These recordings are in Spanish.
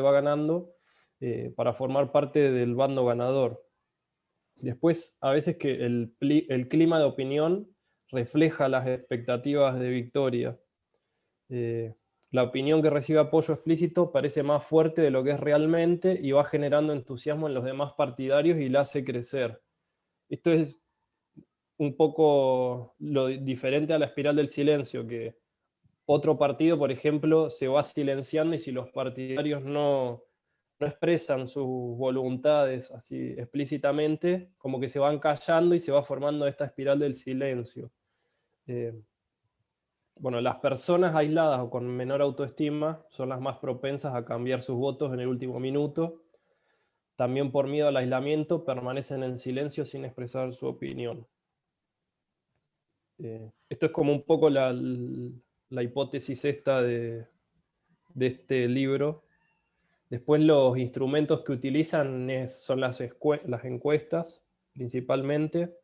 va ganando para formar parte del bando ganador. Después, a veces que el clima de opinión refleja las expectativas de victoria. La opinión que recibe apoyo explícito parece más fuerte de lo que es realmente y va generando entusiasmo en los demás partidarios y la hace crecer. Esto es un poco lo diferente a la espiral del silencio, que otro partido, por ejemplo, se va silenciando y si los partidarios no expresan sus voluntades así explícitamente, como que se van callando y se va formando esta espiral del silencio. Bueno, las personas aisladas o con menor autoestima son las más propensas a cambiar sus votos en el último minuto. También por miedo al aislamiento permanecen en silencio sin expresar su opinión. Esto es como un poco la hipótesis esta de este libro. Después los instrumentos que utilizan son las encuestas, principalmente.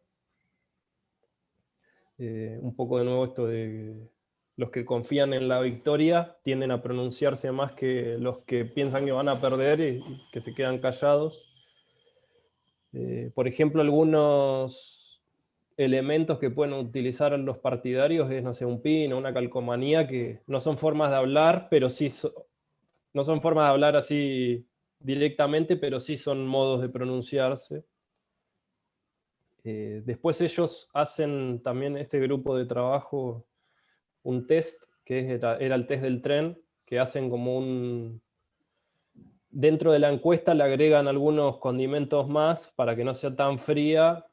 Un poco de nuevo esto de los que confían en la victoria tienden a pronunciarse más que los que piensan que van a perder y que se quedan callados. Por ejemplo, algunos elementos que pueden utilizar los partidarios es, no sé, un pin o una calcomanía, que no son formas de hablar, pero sí no son formas de hablar así directamente, pero sí son modos de pronunciarse. Después ellos hacen también, este grupo de trabajo, un test, que era el test del tren, que hacen como dentro de la encuesta le agregan algunos condimentos más para que no sea tan fría,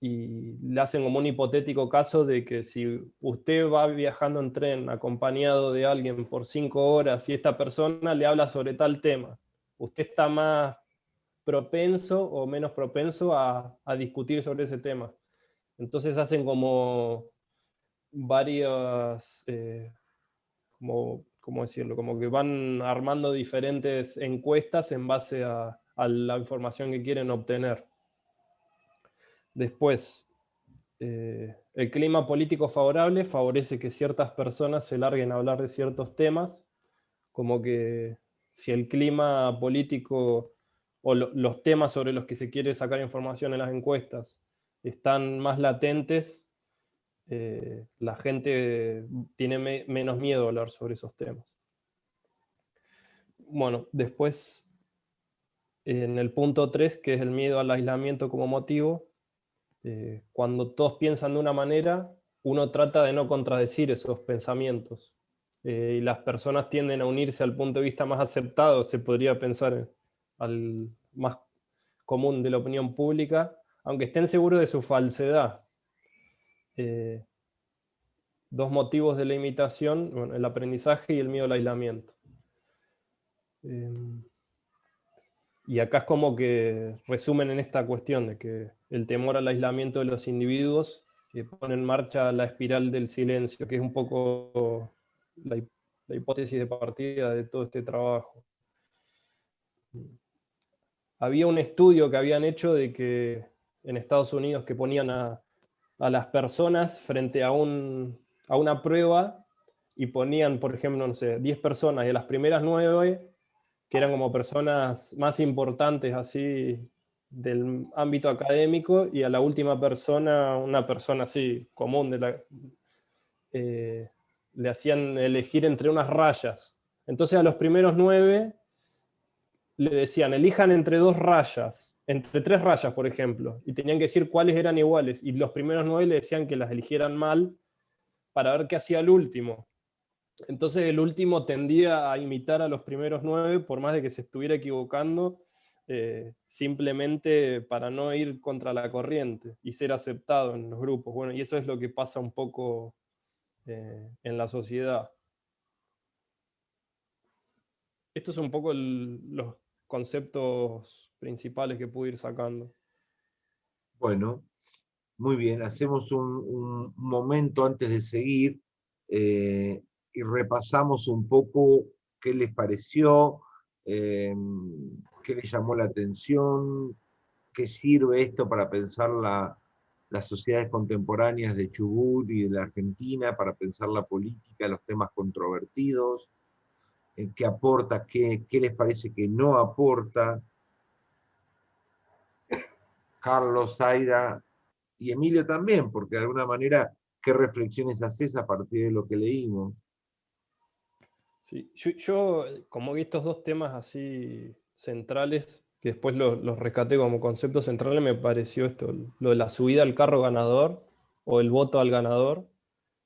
y le hacen como un hipotético caso de que si usted va viajando en tren acompañado de alguien por 5 horas y esta persona le habla sobre tal tema, ¿usted está más propenso o menos propenso a discutir sobre ese tema? Entonces hacen como varias, ¿cómo decirlo? Como que van armando diferentes encuestas en base a la información que quieren obtener. Después, el clima político favorable favorece que ciertas personas se larguen a hablar de ciertos temas, como que si el clima político o los temas sobre los que se quiere sacar información en las encuestas están más latentes, la gente tiene menos miedo a hablar sobre esos temas. Bueno, después, en el punto 3, que es el miedo al aislamiento como motivo, cuando todos piensan de una manera, uno trata de no contradecir esos pensamientos. Y las personas tienden a unirse al punto de vista más aceptado, se podría pensar al más común de la opinión pública, aunque estén seguros de su falsedad. Dos motivos de la imitación: bueno, el aprendizaje y el miedo al aislamiento. Y acá es como que resumen en esta cuestión de que el temor al aislamiento de los individuos pone en marcha la espiral del silencio, que es un poco la hipótesis de partida de todo este trabajo. Había un estudio que habían hecho de que en Estados Unidos, que ponían a las personas frente a una prueba y ponían, por ejemplo, no sé, 10 personas, y a las primeras 9, que eran como personas más importantes así del ámbito académico, y a la última persona, una persona así común, le hacían elegir entre unas rayas. Entonces a los primeros 9 le decían, elijan entre 2 rayas, entre 3 rayas, por ejemplo, y tenían que decir cuáles eran iguales, y los primeros 9 le decían que las eligieran mal para ver qué hacía el último. Entonces el último tendía a imitar a los primeros 9, por más de que se estuviera equivocando, simplemente para no ir contra la corriente y ser aceptado en los grupos. Bueno, y eso es lo que pasa un poco en la sociedad. Estos son un poco los conceptos principales que pude ir sacando. Bueno, muy bien, hacemos un momento antes de seguir y repasamos un poco qué les pareció, eh, qué les llamó la atención, qué sirve esto para pensar las sociedades contemporáneas de Chubut y de la Argentina, para pensar la política, los temas controvertidos. qué aporta, qué les parece que no aporta. Carlos, Zaira y Emilio también, porque de alguna manera, ¿qué reflexiones haces a partir de lo que leímos? Sí, yo, como que estos dos temas así centrales, que después los rescaté como conceptos centrales, me pareció esto, lo de la subida al carro ganador o el voto al ganador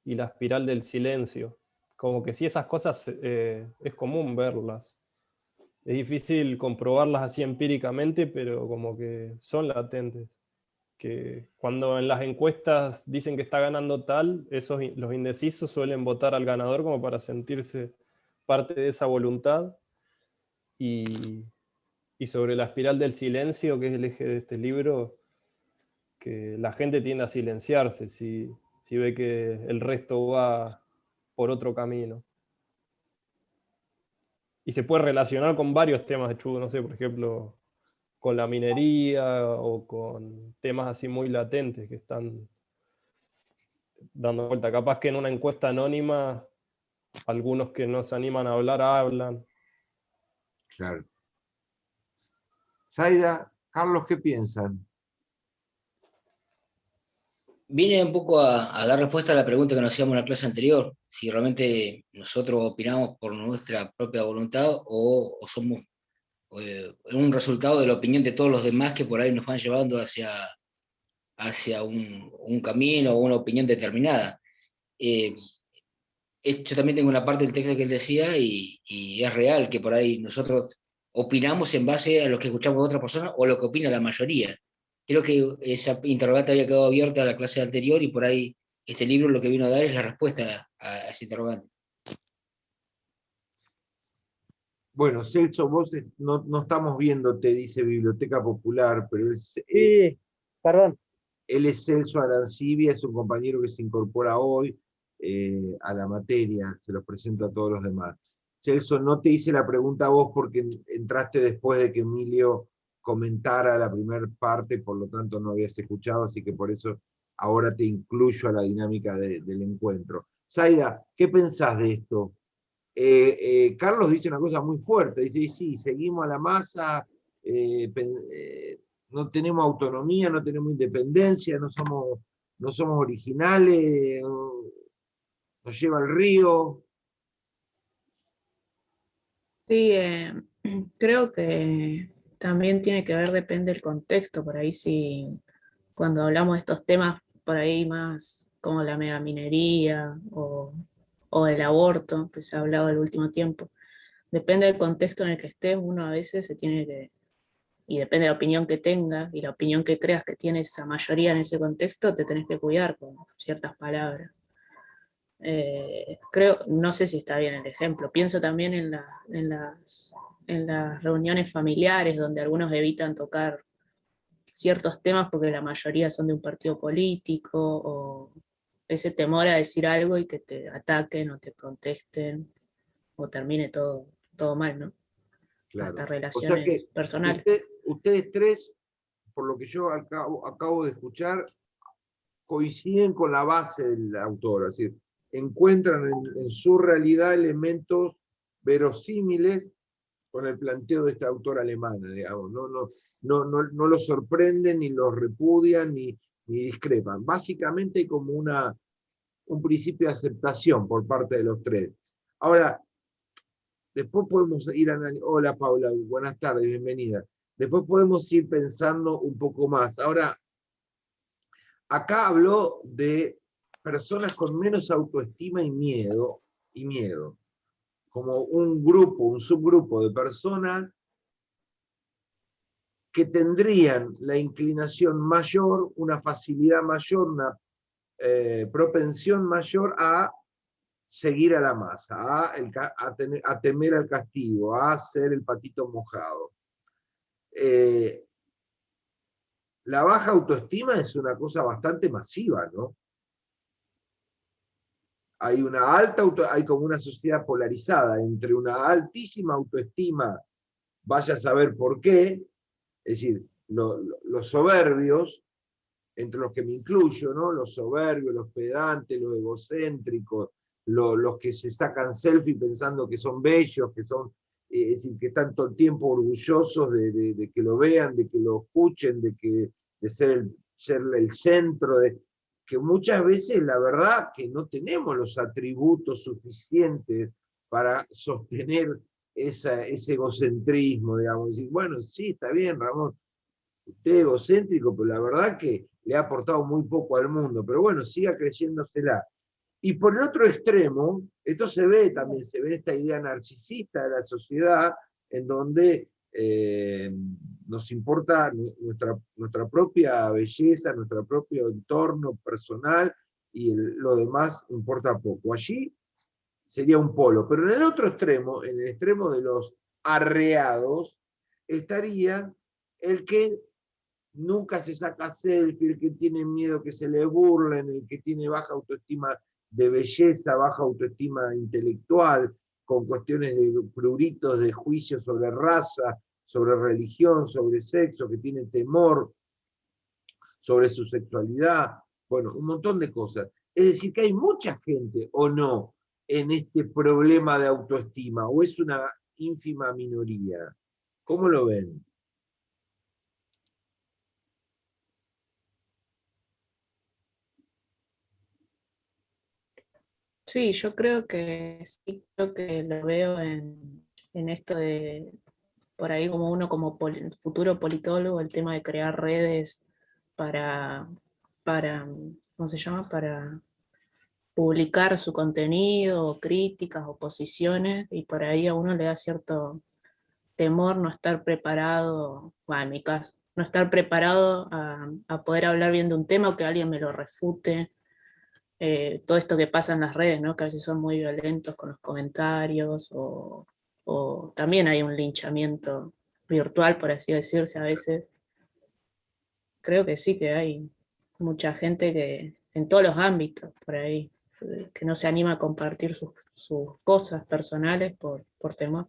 y la espiral del silencio. Como que sí, esas cosas es común verlas. Es difícil comprobarlas así empíricamente, pero como que son latentes. Que cuando en las encuestas dicen que está ganando tal, los indecisos suelen votar al ganador como para sentirse parte de esa voluntad. Y, y sobre la espiral del silencio, que es el eje de este libro, que la gente tiende a silenciarse si ve que el resto va por otro camino. Y se puede relacionar con varios temas de Chugo, no sé, por ejemplo, con la minería o con temas así muy latentes que están dando vuelta. Capaz que en una encuesta anónima, algunos que no se animan a hablar, hablan. Claro. Zaida, Carlos, ¿qué piensan? Viene un poco a dar respuesta a la pregunta que nos hacíamos en la clase anterior, si realmente nosotros opinamos por nuestra propia voluntad o somos un resultado de la opinión de todos los demás que por ahí nos van llevando hacia un camino o una opinión determinada. Eh, yo también tengo una parte del texto que él decía y es real que por ahí nosotros opinamos en base a lo que escuchamos de otra persona o lo que opina la mayoría. Creo que esa interrogante había quedado abierta a la clase anterior y por ahí este libro lo que vino a dar es la respuesta a ese interrogante. Bueno, Celso, vos no estamos viendo, te dice Biblioteca Popular, pero Sí, perdón. él es Celso Arancibia, es un compañero que se incorpora hoy a la materia, se los presento a todos los demás. Celso, no te hice la pregunta a vos porque entraste después de que Emilio comentara la primera parte, por lo tanto no habías escuchado, así que por eso ahora te incluyo a la dinámica del encuentro. Zaida, ¿qué pensás de esto? Carlos dice una cosa muy fuerte, dice, sí, seguimos a la masa, no tenemos autonomía, no tenemos independencia, no somos originales, nos lleva al río. Sí, creo que también tiene que ver, depende del contexto, por ahí si cuando hablamos de estos temas, por ahí más como la megaminería o el aborto, que se ha hablado el último tiempo, depende del contexto en el que estés, uno a veces se tiene que, y depende de la opinión que tengas y la opinión que creas que tiene esa mayoría en ese contexto, te tenés que cuidar con ciertas palabras. Creo, no sé si está bien el ejemplo, pienso también en las reuniones familiares donde algunos evitan tocar ciertos temas porque la mayoría son de un partido político o ese temor a decir algo y que te ataquen o te contesten o termine todo mal, ¿no? Claro. Hasta O sea relaciones que personales. ustedes tres, por lo que yo acabo de escuchar, coinciden con la base del autor, es decir, encuentran en su realidad elementos verosímiles con el planteo de esta autora alemana, digamos, no lo sorprenden, ni lo repudian, ni discrepan. Básicamente hay como un principio de aceptación por parte de los tres. Ahora, después podemos ir analizando. Hola Paula, buenas tardes, bienvenida. Después podemos ir pensando un poco más. Ahora, acá habló de personas con menos autoestima y miedo, como un grupo, un subgrupo de personas que tendrían la inclinación mayor, una facilidad mayor, una propensión mayor a seguir a la masa, a temer al castigo, a ser el patito mojado. La baja autoestima es una cosa bastante masiva, ¿no? Hay como una sociedad polarizada entre una altísima autoestima, vaya a saber por qué, es decir, los soberbios, entre los que me incluyo, ¿no? Los soberbios, los pedantes, los egocéntricos, los que se sacan selfie pensando que son bellos, que son, es decir, que están todo el tiempo orgullosos de que lo vean, de que lo escuchen, de ser el centro, que muchas veces la verdad que no tenemos los atributos suficientes para sostener ese egocentrismo, digamos, decir, bueno, sí, está bien, Ramón, usted es egocéntrico, pero la verdad que le ha aportado muy poco al mundo, pero bueno, siga creyéndosela. Y por el otro extremo, esto se ve también, se ve esta idea narcisista de la sociedad, en donde nos importa nuestra propia belleza, nuestro propio entorno personal, y lo demás importa poco. Allí sería un polo. Pero en el otro extremo, en el extremo de los arreados, estaría el que nunca se saca selfie, el que tiene miedo que se le burlen, el que tiene baja autoestima de belleza, baja autoestima intelectual, con cuestiones de pruritos de juicio sobre raza, sobre religión, sobre sexo, que tiene temor sobre su sexualidad, bueno, un montón de cosas. Es decir, que hay mucha gente, o no, en este problema de autoestima, o es una ínfima minoría. ¿Cómo lo ven? Sí, yo creo que sí, creo que lo veo en esto de, por ahí como uno como futuro politólogo, el tema de crear redes para, para, ¿cómo se llama? Para publicar su contenido, o críticas, o posiciones, y por ahí a uno le da cierto temor no estar preparado, bueno, en mi caso, no estar preparado a poder hablar bien de un tema o que alguien me lo refute. Todo esto que pasa en las redes, ¿no? Que a veces son muy violentos con los comentarios, o también hay un linchamiento virtual, por así decirse, a veces. Creo que sí, que hay mucha gente que, en todos los ámbitos, por ahí, que no se anima a compartir sus cosas personales por temor.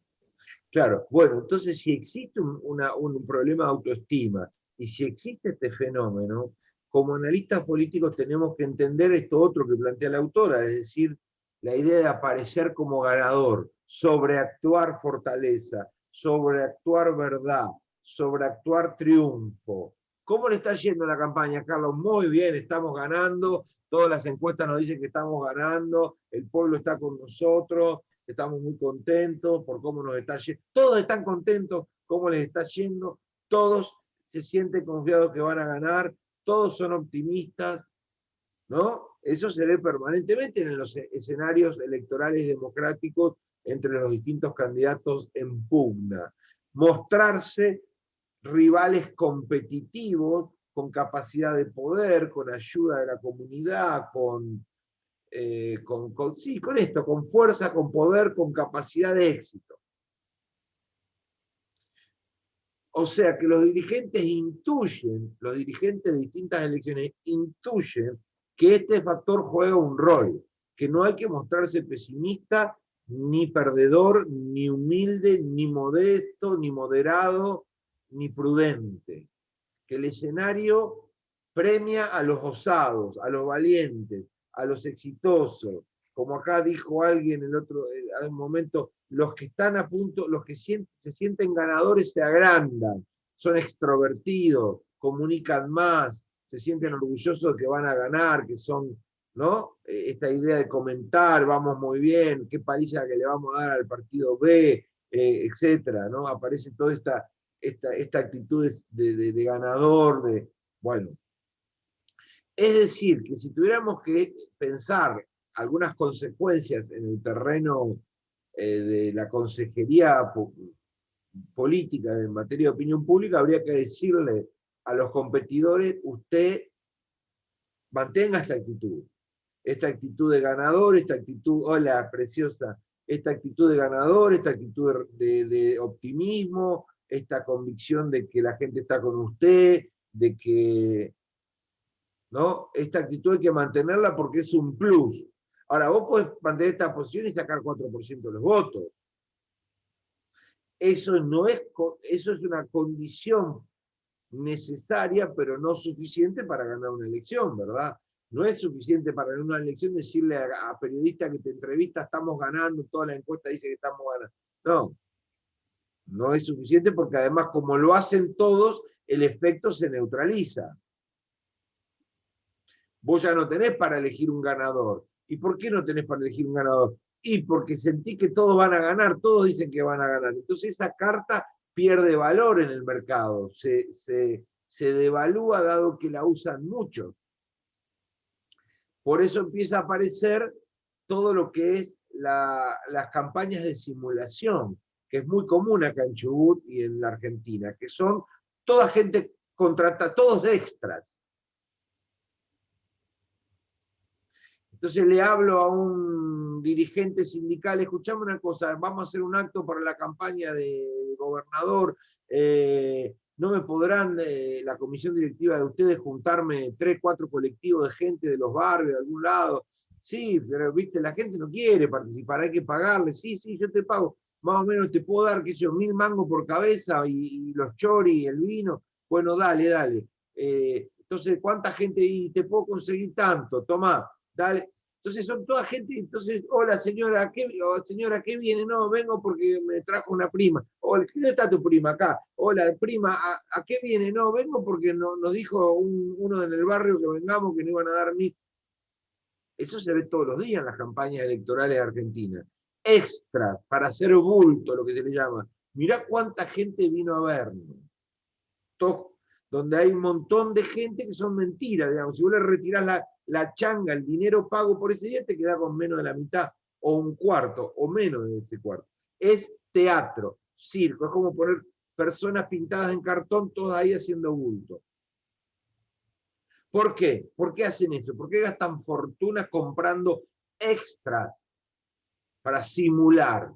Claro, bueno, entonces si existe un problema de autoestima y si existe este fenómeno, como analistas políticos tenemos que entender esto otro que plantea la autora, es decir, la idea de aparecer como ganador, sobreactuar fortaleza, sobreactuar verdad, sobreactuar triunfo. ¿Cómo le está yendo la campaña, Carlos? Muy bien, estamos ganando, todas las encuestas nos dicen que estamos ganando, el pueblo está con nosotros, estamos muy contentos por cómo nos está yendo, todos están contentos cómo les está yendo, todos se sienten confiados que van a ganar, todos son optimistas, ¿no? Eso se ve permanentemente en los escenarios electorales democráticos entre los distintos candidatos en pugna. Mostrarse rivales competitivos, con capacidad de poder, con ayuda de la comunidad, sí, con esto, con fuerza, con poder, con capacidad de éxito. O sea que los dirigentes los dirigentes de distintas elecciones intuyen que este factor juega un rol, que no hay que mostrarse pesimista, ni perdedor, ni humilde, ni modesto, ni moderado, ni prudente. Que el escenario premia a los osados, a los valientes, a los exitosos. Como acá dijo alguien en un momento, los que están a punto, los que se sienten ganadores se agrandan, son extrovertidos, comunican más, se sienten orgullosos de que van a ganar, que son, ¿no? Esta idea de comentar, vamos muy bien, qué paliza que le vamos a dar al partido B, etcétera, ¿no? Aparece toda esta actitud de ganador, bueno. Es decir, que si tuviéramos que pensar algunas consecuencias en el terreno de la consejería política en materia de opinión pública, habría que decirle a los competidores, usted mantenga esta actitud de ganador, esta actitud, hola, preciosa, esta actitud de ganador, esta actitud de optimismo, esta convicción de que la gente está con usted, de que, ¿no? Esta actitud hay que mantenerla porque es un plus. Ahora, vos podés mantener esta posición y sacar 4% de los votos. Eso es una condición necesaria, pero no suficiente para ganar una elección, ¿verdad? No es suficiente para en una elección decirle a periodistas que te entrevista estamos ganando, toda la encuesta dice que estamos ganando. No, no es suficiente porque además como lo hacen todos, el efecto se neutraliza. Vos ya no tenés para elegir un ganador. ¿Y por qué no tenés para elegir un ganador? Y porque sentí que todos van a ganar, todos dicen que van a ganar. Entonces esa carta pierde valor en el mercado, se devalúa dado que la usan muchos. Por eso empieza a aparecer todo lo que es las campañas de simulación, que es muy común acá en Chubut y en la Argentina, que son toda gente contrata, todos de extras. Entonces le hablo a un dirigente sindical, escuchame una cosa, vamos a hacer un acto para la campaña de gobernador, no me podrán, la comisión directiva de ustedes, juntarme 3, 4 colectivos de gente de los barrios, de algún lado. Sí, pero viste, la gente no quiere participar, hay que pagarle, sí, yo te pago, más o menos te puedo dar, qué sé yo, 1000 mangos por cabeza y los choris y el vino, bueno, dale. Entonces, ¿cuánta gente? Y te puedo conseguir tanto, tomá. Dale. Entonces son toda gente, entonces, hola señora, ¿qué viene? No, vengo porque me trajo una prima. Hola, ¿dónde está tu prima? Acá. Hola, prima, ¿a qué viene? No, vengo porque nos dijo uno en el barrio que vengamos, que no iban a dar mí. Eso se ve todos los días en las campañas electorales argentinas. Extras, para hacer bulto, lo que se le llama. Mirá cuánta gente vino a vernos. Donde hay un montón de gente que son mentiras, digamos. Si vos le retirás la changa, el dinero pago por ese día, te queda con menos de la mitad, o un cuarto, o menos de ese cuarto. Es teatro, circo, es como poner personas pintadas en cartón, todas ahí haciendo bulto. ¿Por qué? ¿Por qué hacen eso? ¿Por qué gastan fortunas comprando extras para simular?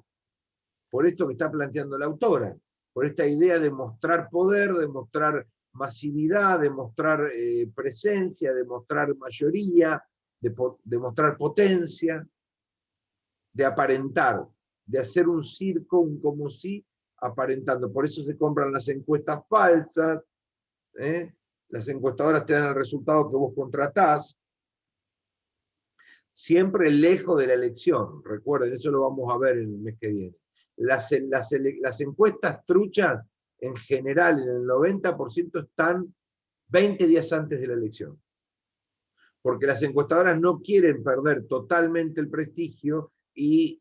Por esto que está planteando la autora, por esta idea de mostrar poder, de mostrar masividad, de mostrar presencia, de mostrar mayoría, de mostrar potencia, de aparentar, de hacer un circo, un como si, aparentando. Por eso se compran las encuestas falsas, las encuestadoras te dan el resultado que vos contratás, siempre lejos de la elección. Recuerden, eso lo vamos a ver en el mes que viene. Las encuestas truchas, en general, en el 90% están 20 días antes de la elección. Porque las encuestadoras no quieren perder totalmente el prestigio y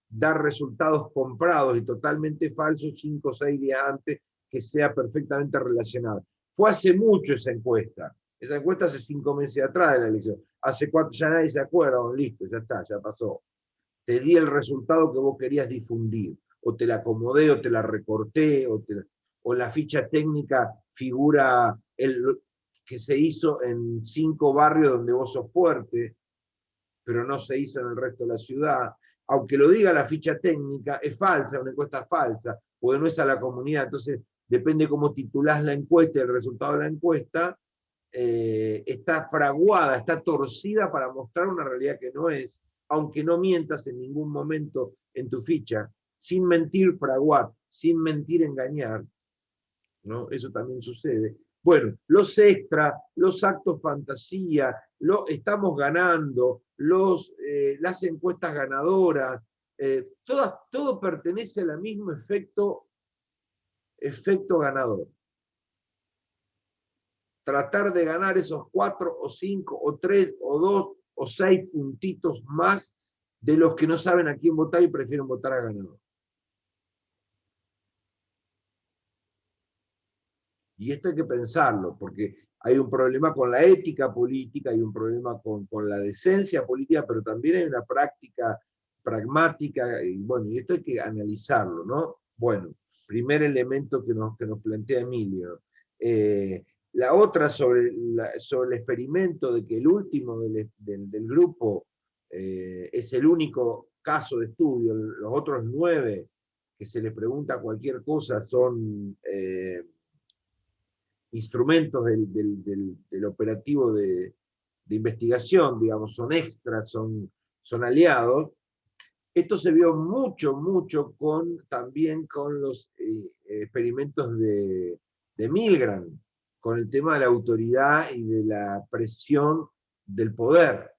dar resultados comprados y totalmente falsos 5 o 6 días antes, que sea perfectamente relacionado. Fue hace mucho esa encuesta. Esa encuesta hace 5 meses atrás de la elección. Hace 4, ya nadie se acuerda, listo, ya está, ya pasó. Te di el resultado que vos querías difundir, o te la acomodé, o te la recorté, o la ficha técnica figura que se hizo en 5 barrios donde vos sos fuerte, pero no se hizo en el resto de la ciudad. Aunque lo diga la ficha técnica, es falsa, una encuesta falsa, porque no es a la comunidad. Entonces, depende cómo titulás la encuesta, el resultado de la encuesta, está fraguada, está torcida para mostrar una realidad que no es, aunque no mientas en ningún momento en tu ficha, sin mentir, fraguar, sin mentir, engañar, ¿no? Eso también sucede. Bueno, los extras, los actos fantasía, estamos ganando, las encuestas ganadoras, todo pertenece al mismo efecto ganador. Tratar de ganar esos 4 o 5 o 3 o 2 o 6 puntitos más de los que no saben a quién votar y prefieren votar a ganador. Y esto hay que pensarlo, porque hay un problema con la ética política, hay un problema con la decencia política, pero también hay una práctica pragmática, y bueno, y esto hay que analizarlo, ¿no? Bueno, primer elemento que nos plantea Emilio. La otra sobre el experimento de que el último del grupo es el único caso de estudio, los otros 9 que se les pregunta cualquier cosa son instrumentos del operativo de investigación, digamos, son extras, son aliados. Esto se vio mucho también con los experimentos de Milgram, con el tema de la autoridad y de la presión del poder.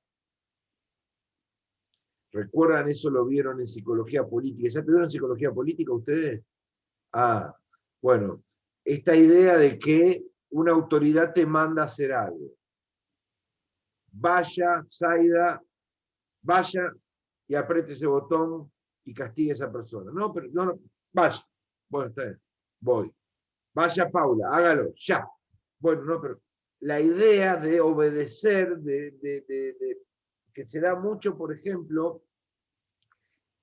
¿Recuerdan eso? Lo vieron en psicología política. ¿Ya tuvieron psicología política ustedes? Ah, bueno, esta idea de que una autoridad te manda a hacer algo. Vaya, Zaida, vaya y apriete ese botón y castigue a esa persona. No, pero no, vaya. Bueno, está bien, voy. Vaya, Paula, hágalo, ya. Bueno, no, pero la idea de obedecer, que se da mucho, por ejemplo,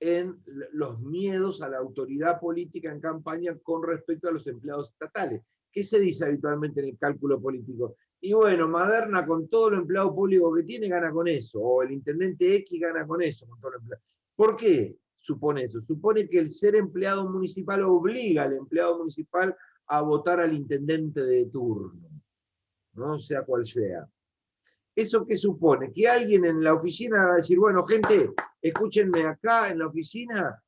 en los miedos a la autoridad política en campaña con respecto a los empleados estatales. ¿Qué se dice habitualmente en el cálculo político? Y bueno, Maderna con todo lo empleado público que tiene gana con eso, o el intendente X gana con eso, con todo lo empleado. ¿Por qué supone eso? Supone que el ser empleado municipal obliga al empleado municipal a votar al intendente de turno, no sea cual sea. ¿Eso qué supone? Que alguien en la oficina va a decir, bueno, gente, escúchenme acá en la oficina,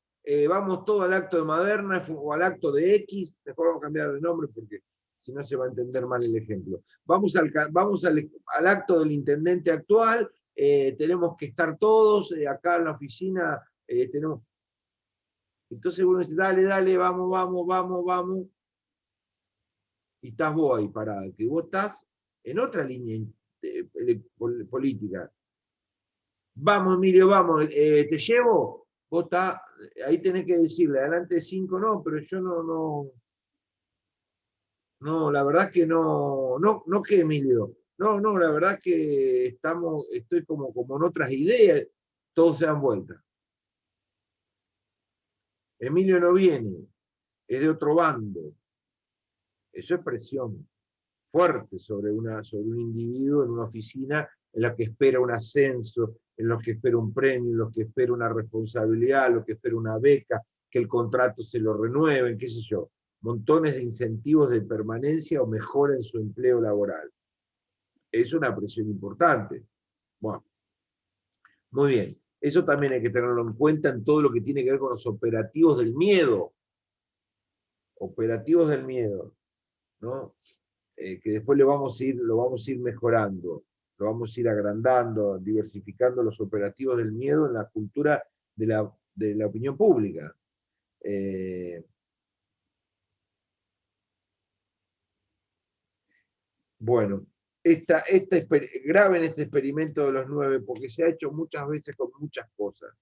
vamos todo al acto de Maderna o al acto de X, mejor vamos a cambiar de nombre porque si no se va a entender mal el ejemplo. Vamos al acto del intendente actual, tenemos que estar todos, acá en la oficina tenemos... Entonces uno dice, dale, dale, vamos, vamos, vamos, vamos. Y estás vos ahí parada, que vos estás en otra línea política. Vamos, Emilio, vamos, te llevo. Vos estás, ahí tenés que decirle, adelante de 5 no, pero yo no, la verdad que no, que Emilio. No, la verdad que estoy como en otras ideas, todos se dan vuelta. Emilio no viene, es de otro bando. Eso es presión fuerte sobre un individuo en una oficina en la que espera un ascenso, en lo que espera un premio, en lo que espera una responsabilidad, en lo que espera una beca, que el contrato se lo renueven, qué sé yo. Montones de incentivos de permanencia o mejora en su empleo laboral. Es una presión importante. Bueno, muy bien. Eso también hay que tenerlo en cuenta en todo lo que tiene que ver con los operativos del miedo. Operativos del miedo, ¿no? Que después lo vamos a ir mejorando, lo vamos a ir agrandando, diversificando los operativos del miedo en la cultura de la opinión pública. Bueno, graben este experimento de los 9, porque se ha hecho muchas veces con muchas cosas.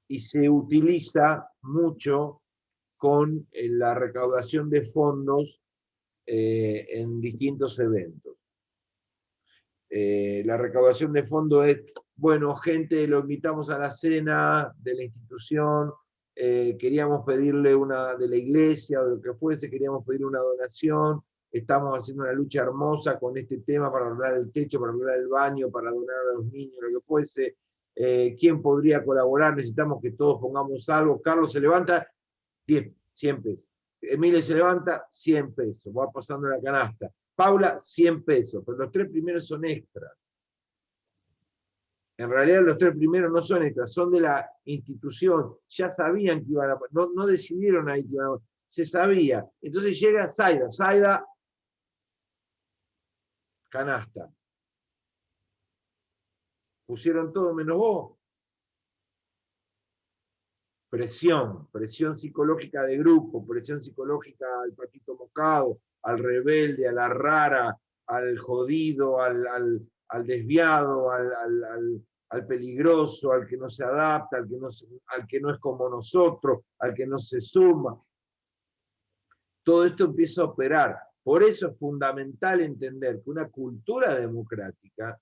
Y se utiliza mucho con la recaudación de fondos en distintos eventos. La recaudación de fondos es, bueno, gente, lo invitamos a la cena de la institución, queríamos pedirle una de la iglesia o de lo que fuese, queríamos pedirle una donación, estamos haciendo una lucha hermosa con este tema para arreglar el techo, para arreglar el baño, para donar a los niños, lo que fuese. ¿Quién podría colaborar? Necesitamos que todos pongamos algo. Carlos se levanta, 100 pesos. Emilio se levanta, 100 pesos. Va pasando la canasta. Paula, 100 pesos, pero los 3 primeros son extras. En realidad los 3 primeros no son extras, son de la institución. Ya sabían que iban a... No decidieron ahí que iban a... Se sabía. Entonces llega Zaida, canasta. Pusieron todo menos vos. Presión psicológica de grupo, presión psicológica al patito mocado, al rebelde, a la rara, al jodido, al desviado, al peligroso, al que no se adapta, al que no es como nosotros, al que no se suma. Todo esto empieza a operar. Por eso es fundamental entender que una cultura democrática,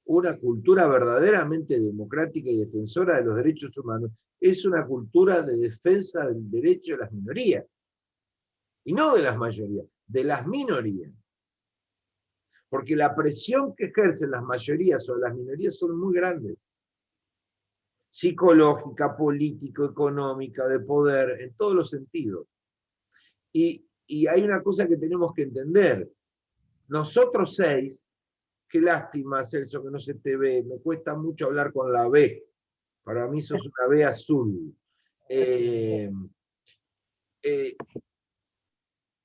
una cultura verdaderamente democrática y defensora de los derechos humanos, es una cultura de defensa del derecho de las minorías. Y no de las mayorías, de las minorías. Porque la presión que ejercen las mayorías sobre las minorías son muy grandes. Psicológica, político, económica, de poder, en todos los sentidos. Y hay una cosa que tenemos que entender. Nosotros 6, qué lástima, Celso, que no se te ve, me cuesta mucho hablar con la B. Para mí sos una B azul.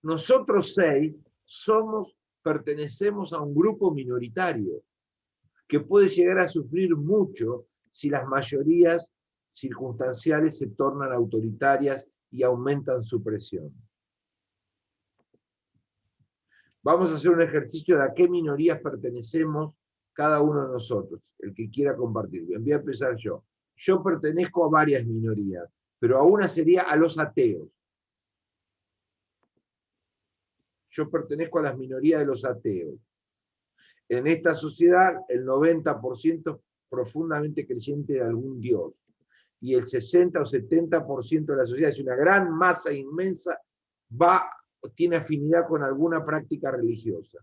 nosotros 6 pertenecemos a un grupo minoritario que puede llegar a sufrir mucho si las mayorías circunstanciales se tornan autoritarias y aumentan su presión. Vamos a hacer un ejercicio de a qué minorías pertenecemos cada uno de nosotros, el que quiera compartir. Voy a empezar yo. Yo pertenezco a varias minorías, pero a una sería a los ateos. Yo pertenezco a las minorías de los ateos. En esta sociedad, el 90% profundamente creyente de algún Dios. Y el 60 o 70% de la sociedad, es una gran masa inmensa, tiene afinidad con alguna práctica religiosa.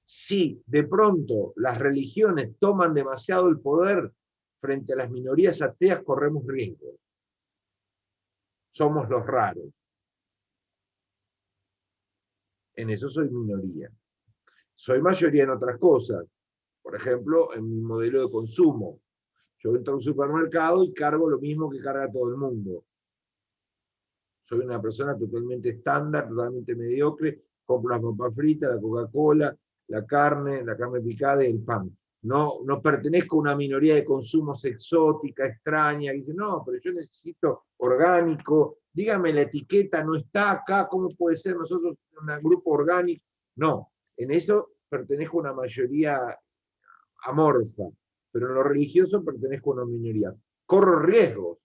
Si de pronto las religiones toman demasiado el poder frente a las minorías ateas, corremos riesgo. Somos los raros. En eso soy minoría. Soy mayoría en otras cosas. Por ejemplo, en mi modelo de consumo. Yo entro a un supermercado y cargo lo mismo que carga todo el mundo. Soy una persona totalmente estándar, totalmente mediocre. Compro las papas fritas, la Coca-Cola, la carne picada y el pan. No pertenezco a una minoría de consumos exótica, extraña. Que dice, no, pero yo necesito orgánico. Dígame, la etiqueta no está acá. ¿Cómo puede ser nosotros un grupo orgánico? No, en eso pertenezco a una mayoría amorfa, pero en lo religioso pertenezco a una minoría. Corro riesgos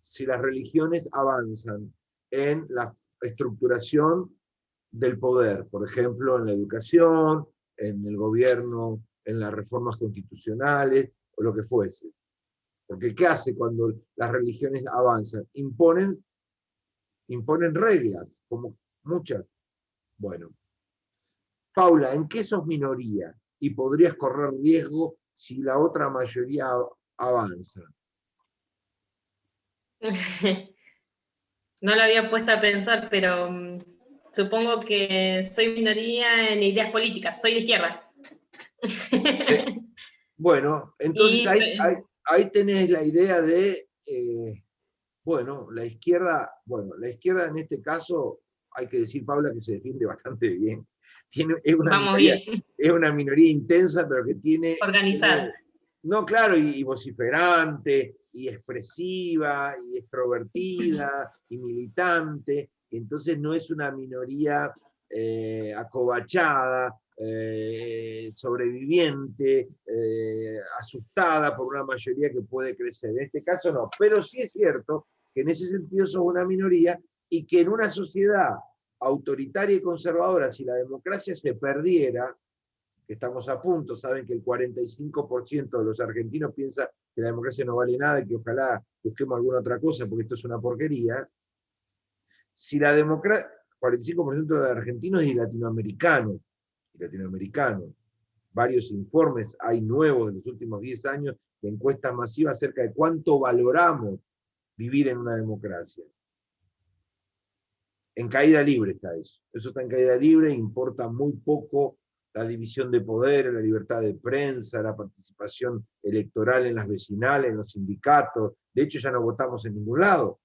si las religiones avanzan en la estructuración del poder, por ejemplo, en la educación, en el gobierno, en las reformas constitucionales, o lo que fuese. Porque ¿qué hace cuando las religiones avanzan? Imponen reglas, como muchas. Bueno, Paula, ¿en qué sos minoría? Y podrías correr riesgo si la otra mayoría avanza. No lo había puesto a pensar, pero supongo que soy minoría en ideas políticas, soy de izquierda. Bueno, entonces ahí tenés la idea de, la izquierda en este caso, hay que decir, Paula, que se defiende bastante bien. Es una minoría intensa, pero que tiene... Organizada. No, claro, y vociferante, y expresiva, y extrovertida, y militante. Entonces no es una minoría acobachada, sobreviviente, asustada por una mayoría que puede crecer. En este caso no, pero sí es cierto que en ese sentido sos una minoría y que en una sociedad autoritaria y conservadora, si la democracia se perdiera, que estamos a punto, saben que el 45% de los argentinos piensa que la democracia no vale nada y que ojalá busquemos alguna otra cosa porque esto es una porquería. Si la democracia, 45% de los argentinos y latinoamericanos, varios informes hay nuevos de los últimos 10 años de encuestas masivas acerca de cuánto valoramos vivir en una democracia. En caída libre está eso. Eso está en caída libre, importa muy poco la división de poderes, la libertad de prensa, la participación electoral en las vecinales, en los sindicatos. De hecho, ya no votamos en ningún lado.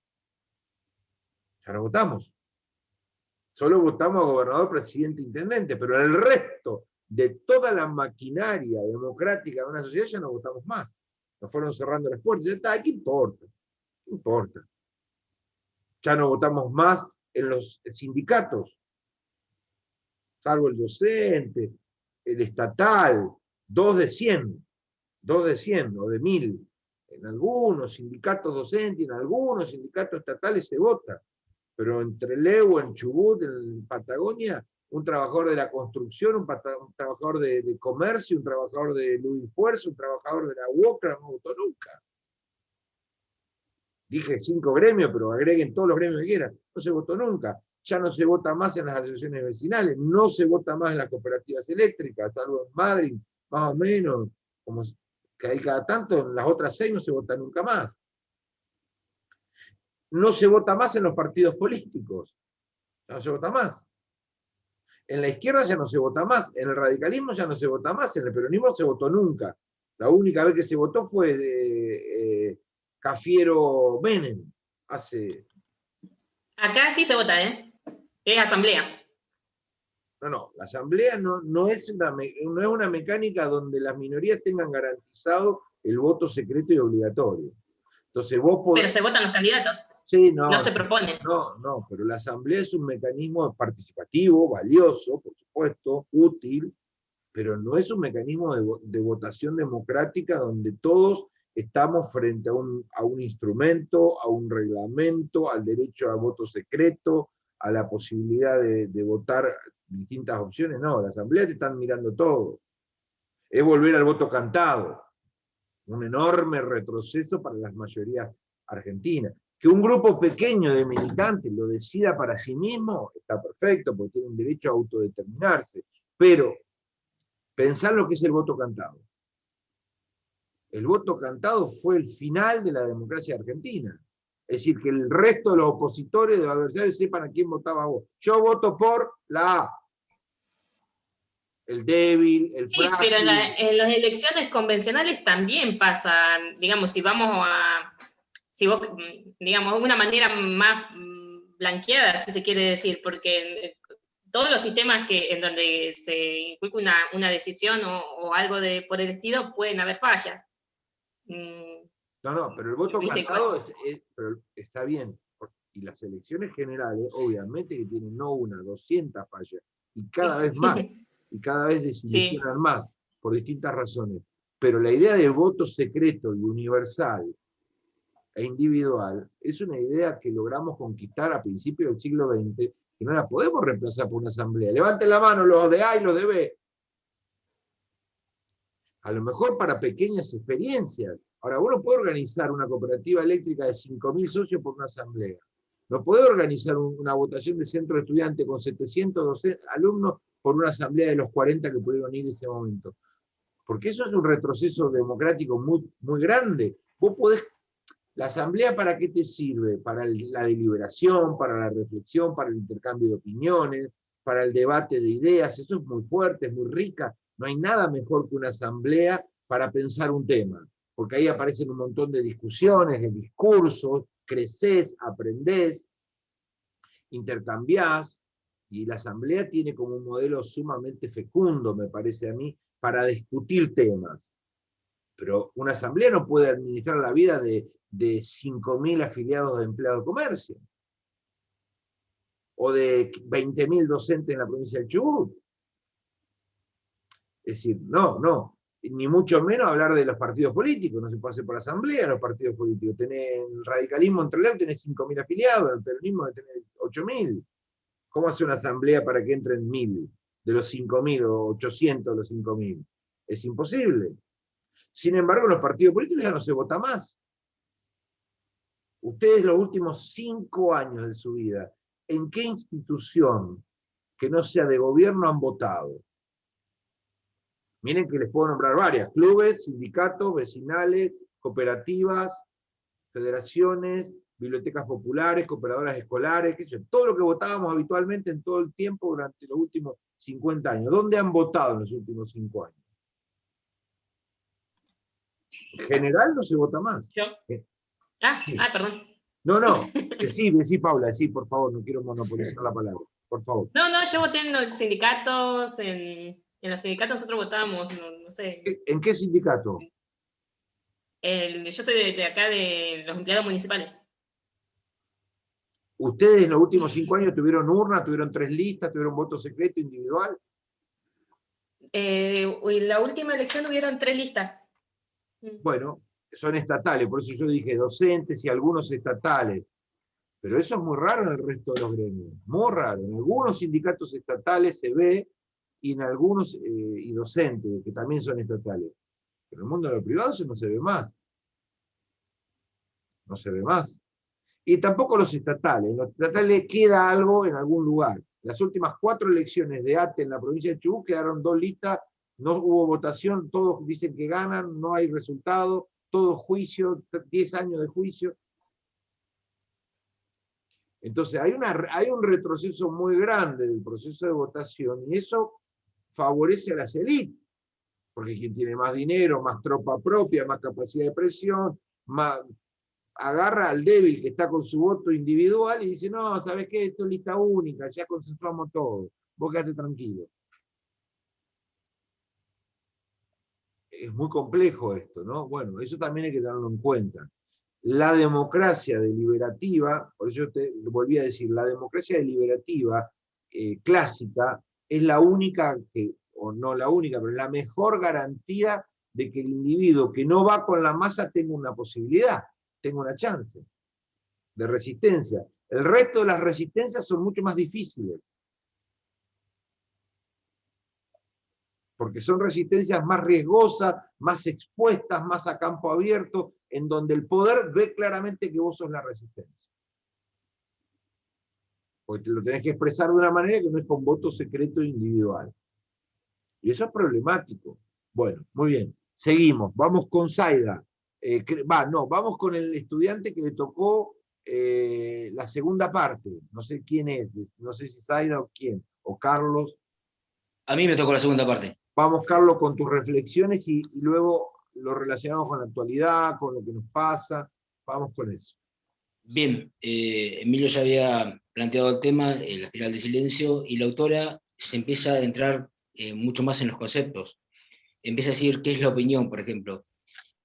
Ya no votamos. Solo votamos a gobernador, presidente, intendente, pero el resto de toda la maquinaria democrática de una sociedad ya no votamos más. Nos fueron cerrando las puertas. Ya está, ¿qué importa? ¿Qué importa? Ya no votamos más en los sindicatos, salvo el docente, el estatal, 2 de 100 o de 1000. En algunos sindicatos docentes, en algunos sindicatos estatales se vota, pero en Trelew, en Chubut, en Patagonia, un trabajador de la construcción, un trabajador de comercio, un trabajador de Luis Fuerza, un trabajador de la UOCRA no votó nunca. Dije 5 gremios, pero agreguen todos los gremios que quieran. No se votó nunca. Ya no se vota más en las asociaciones vecinales, no se vota más en las cooperativas eléctricas, salvo en Madrid, más o menos, como que hay cada tanto, en las otras 6 no se vota nunca más. No se vota más en los partidos políticos, ya no se vota más. En la izquierda ya no se vota más, en el radicalismo ya no se vota más, en el peronismo se votó nunca. La única vez que se votó fue de Cafiero Menem, hace... Acá sí se vota, ¿eh? que es asamblea. No, la asamblea no es una mecánica donde las minorías tengan garantizado el voto secreto y obligatorio. Entonces vos Pero podés... se votan los candidatos, Sí, no se proponen. No, pero la asamblea es un mecanismo participativo, valioso, por supuesto, útil, pero no es un mecanismo de votación democrática donde todos estamos frente a un instrumento, a un reglamento, al derecho a voto secreto, a la posibilidad de votar distintas opciones. No, la asamblea te están mirando todo. Es volver al voto cantado. Un enorme retroceso para las mayorías argentinas. Que un grupo pequeño de militantes lo decida para sí mismo, está perfecto, porque tienen derecho a autodeterminarse. Pero pensar lo que es el voto cantado. El voto cantado fue el final de la democracia argentina. Es decir, que el resto de los opositores, de los adversarios, sepan a quién votaba vos. Yo voto por la A. El débil, el Sí, frágil. pero en las elecciones convencionales también pasa, digamos, si vos, digamos, una manera más blanqueada, si se quiere decir, porque todos los sistemas en donde se inculca una decisión o algo por el estilo, pueden haber fallas. No, pero el voto ¿Viste? cantado pero está bien. Y las elecciones generales, obviamente que tienen no una, 200 fallas, y cada vez más, y cada vez desilusionan más, por distintas razones. Pero la idea de voto secreto y universal e individual es una idea que logramos conquistar a principios del siglo XX, que no la podemos reemplazar por una asamblea. Levanten la mano los de A y los de B. A lo mejor para pequeñas experiencias. Ahora, vos no podés organizar una cooperativa eléctrica de 5.000 socios por una asamblea. No podés organizar una votación de centro de estudiantes con 700 alumnos por una asamblea de los 40 que pudieron ir en ese momento. Porque eso es un retroceso democrático muy, muy grande. Vos podés... ¿La asamblea para qué te sirve? Para la deliberación, para la reflexión, para el intercambio de opiniones, para el debate de ideas. Eso es muy fuerte, es muy rica. No hay nada mejor que una asamblea para pensar un tema, porque ahí aparecen un montón de discusiones, de discursos, creces, aprendés, intercambiás, y la asamblea tiene como un modelo sumamente fecundo, me parece a mí, para discutir temas. Pero una asamblea no puede administrar la vida de 5.000 afiliados de empleados de comercio, o de 20.000 docentes en la provincia del Chubut. Es decir, no, ni mucho menos hablar de los partidos políticos, no se puede hacer por asamblea los partidos políticos. Tenés el radicalismo entre León, tenés 5.000 afiliados, el peronismo tenés 8.000. ¿Cómo hace una asamblea para que entren 1.000 de los 5.000 o 800 de los 5.000? Es imposible. Sin embargo, en los partidos políticos ya no se vota más. Ustedes los últimos 5 años de su vida, ¿en qué institución que no sea de gobierno han votado? Miren que les puedo nombrar varias: clubes, sindicatos, vecinales, cooperativas, federaciones, bibliotecas populares, cooperadoras escolares, qué sé yo, todo lo que votábamos habitualmente en todo el tiempo durante los últimos 50 años. ¿Dónde han votado en los últimos 5 años? En general no se vota más. ¿Yo? Sí. Perdón. No, decí, Paula, decí, por favor, no quiero monopolizar la palabra, por favor. No, yo voté en los sindicatos, en los sindicatos nosotros votábamos, no sé. ¿En qué sindicato? Yo soy de acá, de los empleados municipales. ¿Ustedes en los últimos 5 años tuvieron urna, tuvieron 3 listas, tuvieron voto secreto individual? La última elección hubieron 3 listas. Bueno, son estatales, por eso yo dije docentes y algunos estatales. Pero eso es muy raro en el resto de los gremios, muy raro. En algunos sindicatos estatales se ve, y en algunos, y docentes, que también son estatales. Pero en el mundo de lo privado eso no se ve más. No se ve más. Y tampoco los estatales. En los estatales queda algo en algún lugar. Las últimas 4 elecciones de ATE en la provincia de Chubut quedaron 2 listas, no hubo votación, todos dicen que ganan, no hay resultado, todo juicio, 10 años de juicio. Entonces hay un retroceso muy grande del proceso de votación, y eso favorece a las élites, porque quien tiene más dinero, más tropa propia, más capacidad de presión, más agarra al débil que está con su voto individual y dice, no, ¿sabes qué? Esto es lista única, ya consensuamos todo, vos quedate tranquilo. Es muy complejo esto, ¿no? Bueno, eso también hay que tenerlo en cuenta. La democracia deliberativa, por eso te volví a decir, la democracia deliberativa clásica es la única, o no la única, pero la mejor garantía de que el individuo que no va con la masa tenga una posibilidad, tenga una chance de resistencia. El resto de las resistencias son mucho más difíciles, porque son resistencias más riesgosas, más expuestas, más a campo abierto, en donde el poder ve claramente que vos sos la resistencia. Porque te lo tenés que expresar de una manera que no es con voto secreto individual. Y eso es problemático. Bueno, muy bien. Seguimos. Vamos con Zaida. Vamos con el estudiante que le tocó la segunda parte. No sé quién es. No sé si Zaida o quién. O Carlos. A mí me tocó la segunda parte. Vamos, Carlos, con tus reflexiones y luego lo relacionamos con la actualidad, con lo que nos pasa. Vamos con eso. Bien, Emilio ya había planteado el tema, la espiral de silencio, y la autora se empieza a adentrar mucho más en los conceptos. Empieza a decir qué es la opinión, por ejemplo.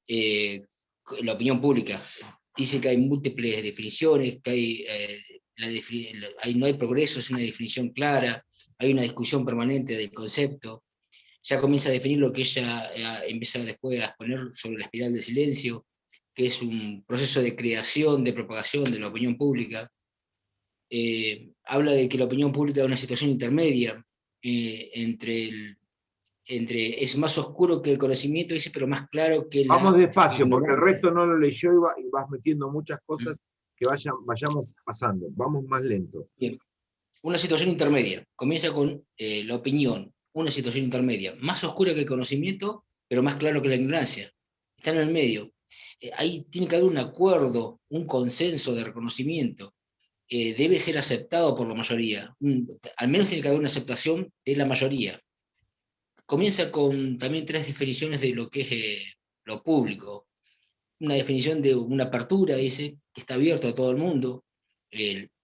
La opinión pública. Dice que hay múltiples definiciones, que no hay progreso, es una definición clara, hay una discusión permanente del concepto. Ya comienza a definir lo que ella empieza después a exponer sobre la espiral de silencio, que es un proceso de creación, de propagación de la opinión pública. Habla de que la opinión pública es una situación intermedia es más oscuro que el conocimiento, dice, pero más claro que la Vamos despacio, ignorancia. porque el resto no lo leyó y vas metiendo muchas cosas que vayamos pasando. Vamos más lento. Bien. Una situación intermedia. Comienza con la opinión, una situación intermedia, más oscura que el conocimiento, pero más claro que la ignorancia. Está en el medio. Ahí tiene que haber un acuerdo, un consenso de reconocimiento. Debe ser aceptado por la mayoría. Al menos tiene que haber una aceptación de la mayoría. Comienza con también 3 definiciones de lo que es lo público. Una definición de una apertura, dice, que está abierto a todo el mundo,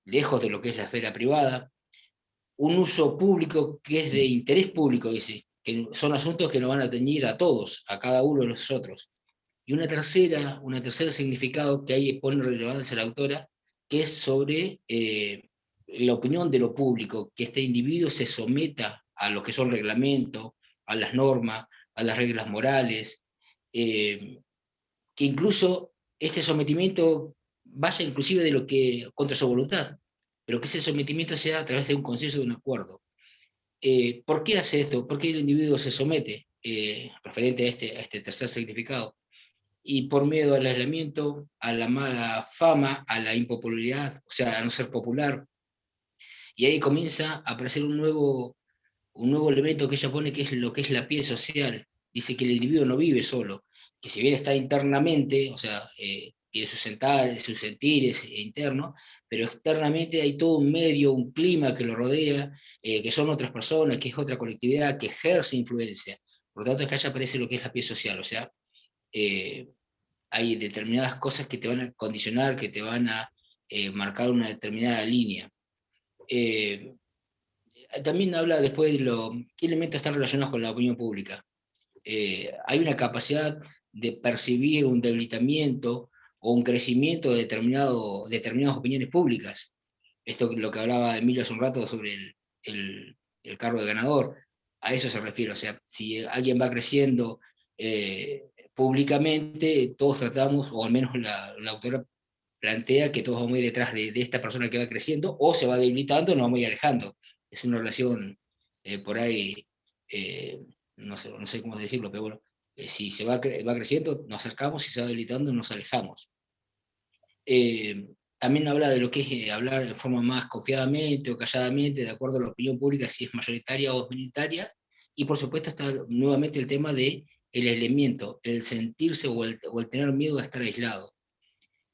lejos de lo que es la esfera privada. Un uso público que es de interés público, dice, que son asuntos que nos van a teñir a todos, a cada uno de nosotros. Y un tercer significado que ahí pone relevancia la autora, que es sobre la opinión de lo público, que este individuo se someta a lo que son reglamentos, a las normas, a las reglas morales, que incluso este sometimiento vaya inclusive de lo que contra su voluntad, pero que ese sometimiento sea a través de un consenso, de un acuerdo. ¿Por qué hace esto? ¿Por qué el individuo se somete? Referente a este tercer significado. Y por miedo al aislamiento, a la mala fama, a la impopularidad, o sea, a no ser popular. Y ahí comienza a aparecer un nuevo elemento que ella pone, que es lo que es la piel social. Dice que el individuo no vive solo, que si bien está internamente, o sea, tiene sus sentires internos, pero externamente hay todo un medio, un clima que lo rodea, que son otras personas, que es otra colectividad, que ejerce influencia. Por lo tanto, es que allá aparece lo que es la piel social, o sea, hay determinadas cosas que te van a condicionar, que te van a marcar una determinada línea. También habla después de qué elementos están relacionados con la opinión pública. Hay una capacidad de percibir un debilitamiento o un crecimiento de determinadas opiniones públicas. Esto es lo que hablaba Emilio hace un rato sobre el cargo de ganador. A eso se refiere. O sea, si alguien va creciendo públicamente, todos tratamos, o al menos la autora plantea que todos vamos a ir detrás de esta persona que va creciendo, o se va debilitando, nos vamos a ir alejando. Es una relación por ahí, no sé cómo decirlo, pero bueno, si se va creciendo, nos acercamos, si se va debilitando, nos alejamos. También habla de lo que es hablar de forma más confiadamente o calladamente, de acuerdo a la opinión pública, si es mayoritaria o minoritaria, y por supuesto está nuevamente el tema de el aislamiento, el sentirse o el tener miedo a estar aislado.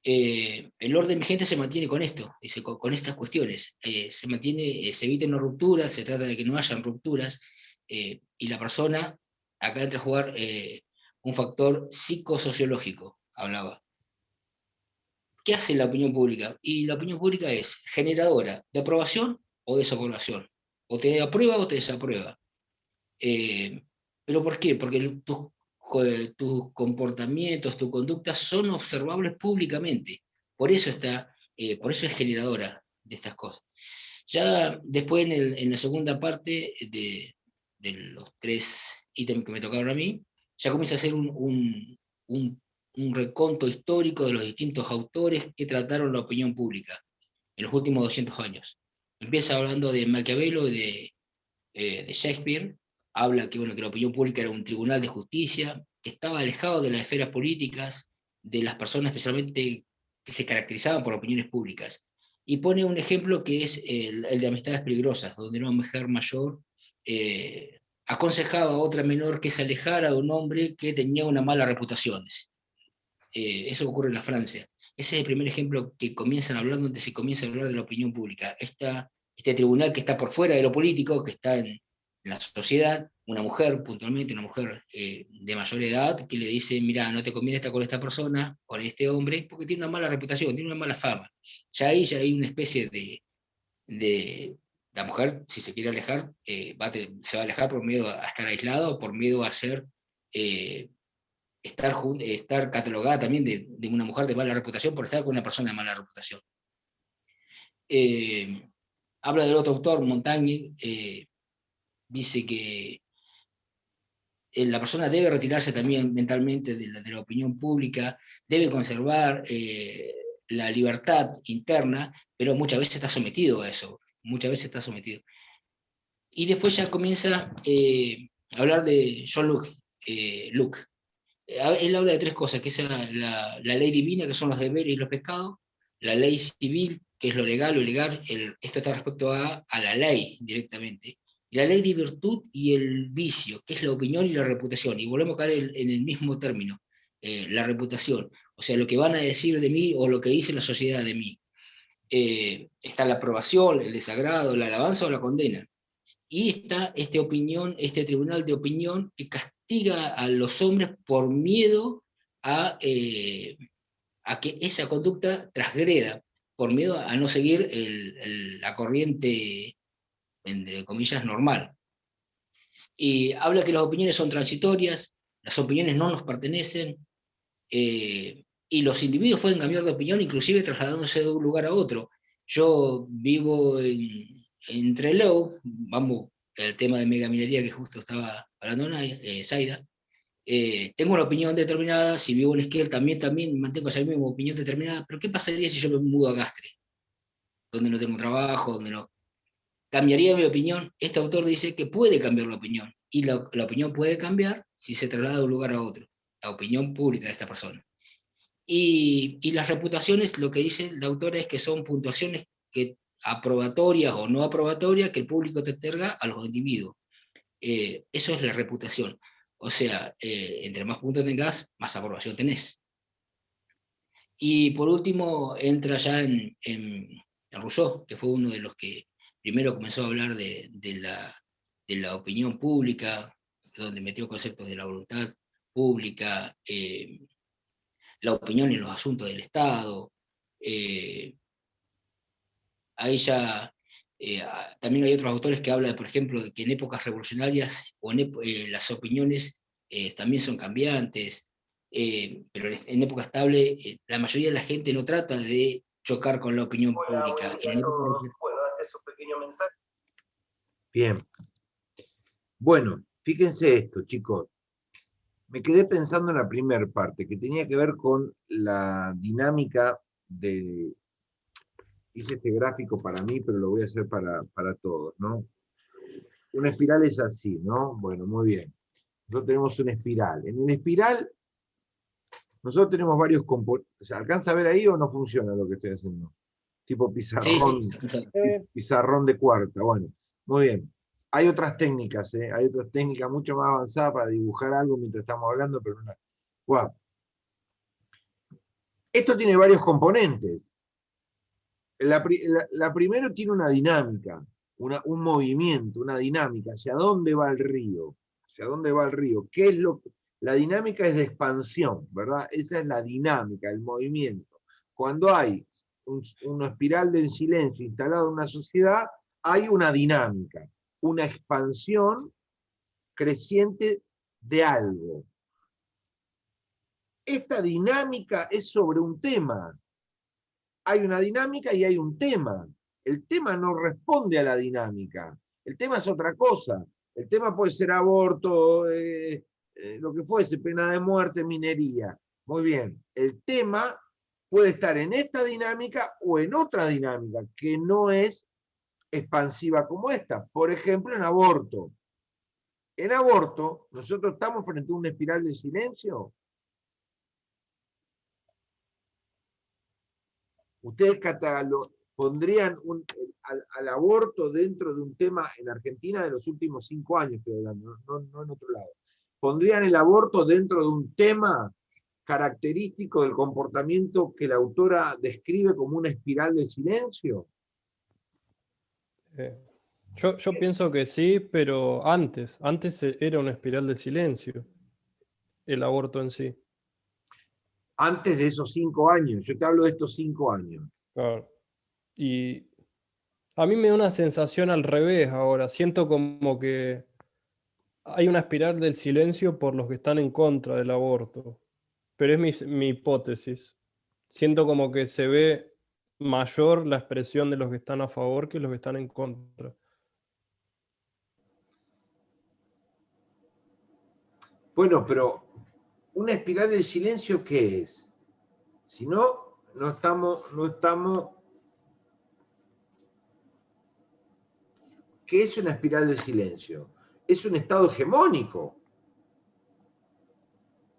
El orden vigente se mantiene con esto, con estas cuestiones. Se mantiene, se eviten rupturas, se trata de que no hayan rupturas, y la persona, acá entra a jugar un factor psicosociológico, hablaba. ¿qué hace la opinión pública? Y la opinión pública es generadora de aprobación o desaprobación. O te aprueba o te desaprueba. ¿Pero por qué? Porque tus comportamientos, tus conductas son observables públicamente. Por eso por eso es generadora de estas cosas. Ya después en la segunda parte de los 3 ítems que me tocaron a mí, ya comienza a hacer un reconto histórico de los distintos autores que trataron la opinión pública en los últimos 200 años. Empieza hablando de Maquiavelo y de Shakespeare, habla que, bueno, que la opinión pública era un tribunal de justicia, que estaba alejado de las esferas políticas, de las personas especialmente que se caracterizaban por opiniones públicas. Y pone un ejemplo que es el de Amistades Peligrosas, donde una mujer mayor aconsejaba a otra menor que se alejara de un hombre que tenía una mala reputación. Eso ocurre en la Francia. Ese es el primer ejemplo que comienzan a hablar, donde se comienza a hablar de la opinión pública. Este tribunal que está por fuera de lo político, que está en la sociedad, una mujer, puntualmente, una mujer de mayor edad, que le dice, mira, no te conviene estar con esta persona, con este hombre, porque tiene una mala reputación, tiene una mala fama. Ya hay una especie de la mujer, si se quiere alejar, se va a alejar por miedo a estar aislado, por miedo a ser... estar catalogada también de una mujer de mala reputación por estar con una persona de mala reputación. Habla del otro autor, Montaigne, dice que la persona debe retirarse también mentalmente de la opinión pública, debe conservar la libertad interna, pero muchas veces está sometido a eso, muchas veces está sometido. Y después ya comienza a hablar de John Locke. Él habla de 3 cosas, que es la ley divina, que son los deberes y los pecados, la ley civil, que es lo legal o ilegal, esto está respecto a la ley directamente, y la ley de virtud y el vicio, que es la opinión y la reputación, y volvemos a caer en el mismo término, la reputación, o sea, lo que van a decir de mí o lo que dice la sociedad de mí. Está la aprobación, el desagrado, la alabanza o la condena. Y está este tribunal de opinión que castiga a los hombres por miedo a que esa conducta transgreda, por miedo a no seguir la corriente, entre comillas, normal. Y habla que las opiniones son transitorias, las opiniones no nos pertenecen, y los individuos pueden cambiar de opinión, inclusive trasladándose de un lugar a otro. Yo vivo en Trelew, vamos, el tema de megaminería que justo estaba hablando Zaida, tengo una opinión determinada, si vivo en Esquel también mantengo esa misma opinión determinada, pero ¿qué pasaría si yo me mudo a Gastre? Donde no tengo trabajo, donde no... ¿Cambiaría mi opinión? Este autor dice que puede cambiar la opinión, y la opinión puede cambiar si se traslada de un lugar a otro, la opinión pública de esta persona. Y las reputaciones, lo que dice la autora es que son puntuaciones aprobatorias o no aprobatorias que el público te otorga a los individuos. Eso es la reputación. O sea, entre más puntos tengas, más aprobación tenés. Y por último, entra ya en Rousseau, que fue uno de los que primero comenzó a hablar de la opinión pública, donde metió conceptos de la voluntad pública, la opinión en los asuntos del Estado. Ahí ya también hay otros autores que hablan, por ejemplo, de que en épocas revolucionarias las opiniones también son cambiantes, pero en época estable la mayoría de la gente no trata de chocar con la opinión pública. Bueno, este es un pequeño mensaje. Bien. Bueno, fíjense esto, chicos. Me quedé pensando en la primera parte, que tenía que ver con la dinámica de... Hice este gráfico para mí, pero lo voy a hacer para todos, ¿no? Una espiral es así, ¿no? Bueno, muy bien. Nosotros tenemos una espiral. En una espiral, nosotros tenemos varios componentes. ¿Se alcanza a ver ahí o no funciona lo que estoy haciendo? Tipo pizarrón, Sí. pizarrón de cuarta. Bueno, muy bien. Hay otras técnicas, ¿eh? Hay otras técnicas mucho más avanzadas para dibujar algo mientras estamos hablando, pero no. Wow. Esto tiene varios componentes. La primero tiene una dinámica, un movimiento, una dinámica. ¿Hacia dónde va el río? ¿Hacia dónde va el río? ¿Qué es la dinámica es de expansión, ¿verdad? Esa es la dinámica, el movimiento. cuando hay una espiral del silencio instalada en una sociedad, hay una dinámica, una expansión creciente de algo. Esta dinámica es sobre un tema. Hay una dinámica y hay un tema. El tema no responde a la dinámica. El tema es otra cosa. El tema puede ser aborto, lo que fuese, pena de muerte, minería. Muy bien. El tema puede estar en esta dinámica o en otra dinámica, que no es expansiva como esta. Por ejemplo, en aborto. En aborto, nosotros estamos frente a una espiral de silencio. ¿Ustedes pondrían al aborto dentro de un tema en Argentina de los últimos 5 años, estoy hablando, no en otro lado? ¿Pondrían el aborto dentro de un tema característico del comportamiento que la autora describe como una espiral del silencio? Yo pienso que sí, pero antes era una espiral de silencio, el aborto en sí. Antes de esos 5 años, yo te hablo de estos 5 años. Claro. Y a mí me da una sensación al revés ahora. Siento como que hay una espiral del silencio por los que están en contra del aborto. Pero es mi hipótesis. Siento como que se ve mayor la expresión de los que están a favor que los que están en contra. Bueno, pero una espiral del silencio, ¿qué es? Si no, no estamos. ¿Qué es una espiral del silencio? Es un estado hegemónico.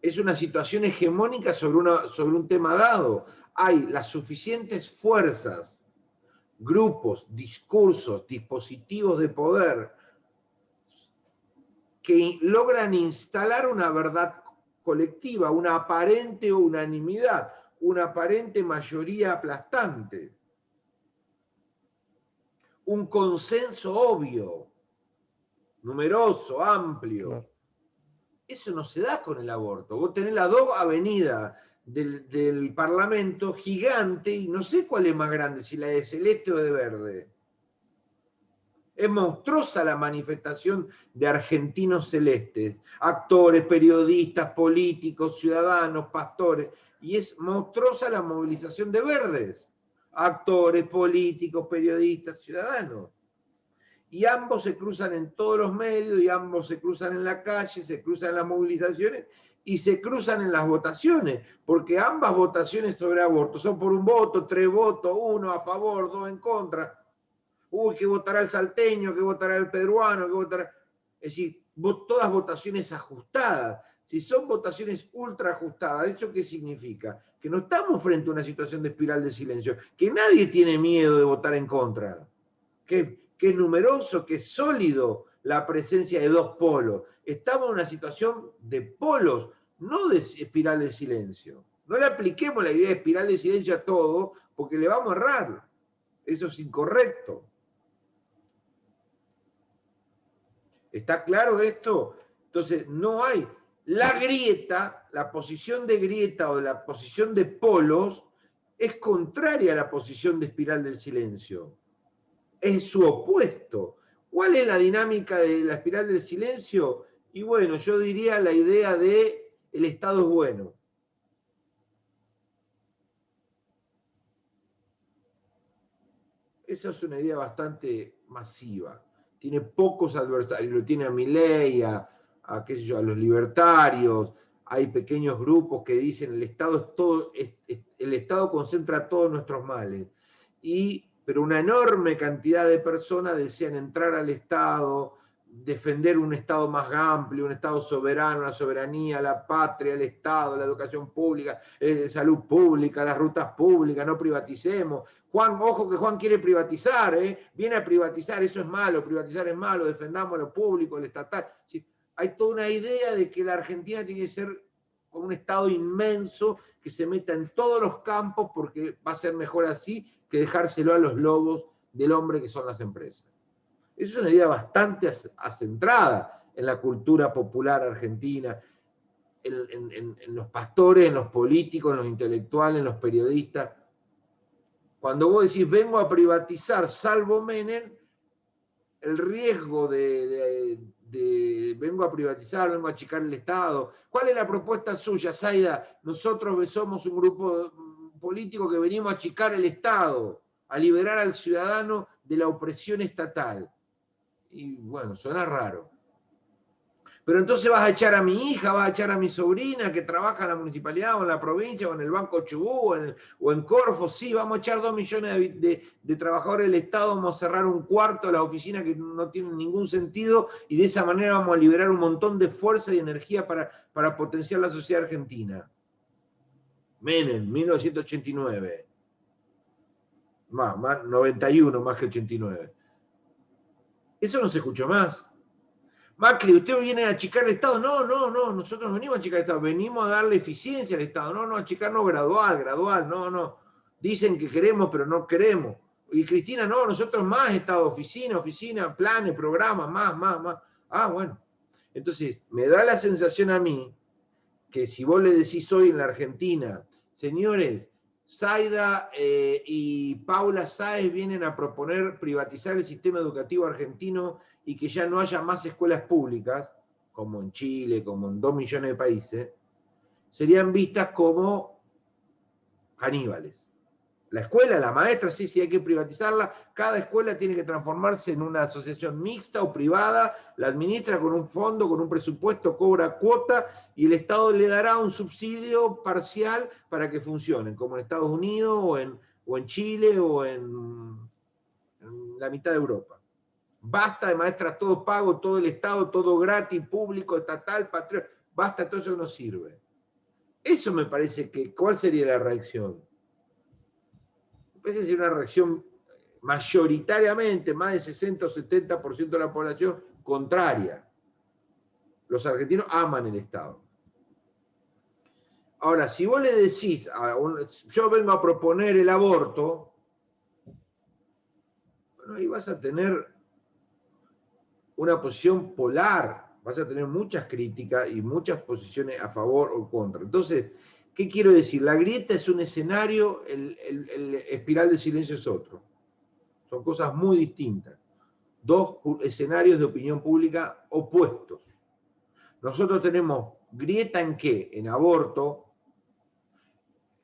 Es una situación hegemónica sobre un tema dado. Hay las suficientes fuerzas, grupos, discursos, dispositivos de poder que logran instalar una verdad colectiva, una aparente unanimidad, una aparente mayoría aplastante, un consenso obvio, numeroso, amplio. Claro. Eso no se da con el aborto. Vos tenés las 2 avenidas del Parlamento gigante y no sé cuál es más grande, si la de celeste o de verde. Es monstruosa la manifestación de argentinos celestes, actores, periodistas, políticos, ciudadanos, pastores, y es monstruosa la movilización de verdes, actores, políticos, periodistas, ciudadanos. Y ambos se cruzan en todos los medios, y ambos se cruzan en la calle, se cruzan en las movilizaciones, y se cruzan en las votaciones, porque ambas votaciones sobre aborto son por un voto, 3 votos, 1 a favor, 2 en contra. Uy, ¿qué votará el salteño? ¿Qué votará el peruano? ¿Qué votará? Es decir, todas votaciones ajustadas. Si son votaciones ultra ajustadas, ¿eso qué significa? Que no estamos frente a una situación de espiral de silencio, que nadie tiene miedo de votar en contra, que es numeroso, que es sólido la presencia de 2 polos. Estamos en una situación de polos, no de espiral de silencio. No le apliquemos la idea de espiral de silencio a todo, porque le vamos a errar. Eso es incorrecto. ¿Está claro esto? Entonces, no hay la grieta, la posición de grieta o la posición de polos es contraria a la posición de espiral del silencio. Es su opuesto. ¿Cuál es la dinámica de la espiral del silencio? Y bueno, yo diría la idea de el Estado es bueno. Esa es una idea bastante masiva. Tiene pocos adversarios, lo tiene a Milei, qué sé yo, a los libertarios. Hay pequeños grupos que dicen el Estado concentra todos nuestros males. Pero una enorme cantidad de personas desean entrar al Estado, defender un Estado más amplio, un Estado soberano, la soberanía, la patria, el Estado, la educación pública, salud pública, las rutas públicas, no privaticemos. Juan, ojo que Juan quiere privatizar, viene a privatizar, eso es malo, privatizar es malo, defendamos lo público, lo estatal. Sí, hay toda una idea de que la Argentina tiene que ser como un Estado inmenso que se meta en todos los campos porque va a ser mejor así que dejárselo a los lobos del hombre que son las empresas. Eso es una idea bastante acentrada en la cultura popular argentina, en los pastores, en los políticos, en los intelectuales, en los periodistas. Cuando vos decís vengo a privatizar, salvo Menem, el riesgo de vengo a privatizar, vengo a achicar el Estado. ¿Cuál es la propuesta suya, Zaida? Nosotros somos un grupo político que venimos a achicar el Estado, a liberar al ciudadano de la opresión estatal. Y bueno, suena raro. Pero entonces vas a echar a mi hija, vas a echar a mi sobrina que trabaja en la municipalidad o en la provincia o en el Banco Chubú o en Corfo. Sí, vamos a echar 2 millones de trabajadores del Estado, vamos a cerrar un cuarto de las oficinas que no tienen ningún sentido y de esa manera vamos a liberar un montón de fuerza y energía para potenciar la sociedad argentina. Menem, 1989. Más 91 más que 89. Eso no se escuchó más. Macri, ¿usted viene a achicar el Estado? No, nosotros no venimos a achicar el Estado, venimos a darle eficiencia al Estado. No, achicarnos gradual, no. Dicen que queremos, pero no queremos. Y Cristina, no, nosotros más Estado, oficina, planes, programas, más. Ah, bueno. Entonces, me da la sensación a mí que si vos le decís hoy en la Argentina, señores, Zaida y Paula Sáez vienen a proponer privatizar el sistema educativo argentino y que ya no haya más escuelas públicas, como en Chile, como en 2 millones de países, serían vistas como caníbales. La escuela, la maestra, sí, hay que privatizarla. Cada escuela tiene que transformarse en una asociación mixta o privada, la administra con un fondo, con un presupuesto, cobra cuota y el Estado le dará un subsidio parcial para que funcionen, como en Estados Unidos o en Chile o en la mitad de Europa. Basta de maestras todo pago, todo el Estado, todo gratis, público, estatal, patriota. Basta, todo eso no sirve. Eso me parece que, ¿cuál sería la reacción? Parece ser una reacción mayoritariamente, más del 60 o 70% de la población contraria. Los argentinos aman el Estado. Ahora, si vos le decís, yo vengo a proponer el aborto, bueno, ahí vas a tener una posición polar, vas a tener muchas críticas y muchas posiciones a favor o contra. Entonces, ¿qué quiero decir? La grieta es un escenario, el espiral de silencio es otro. Son cosas muy distintas. 2 escenarios de opinión pública opuestos. Nosotros tenemos grieta en qué? En aborto.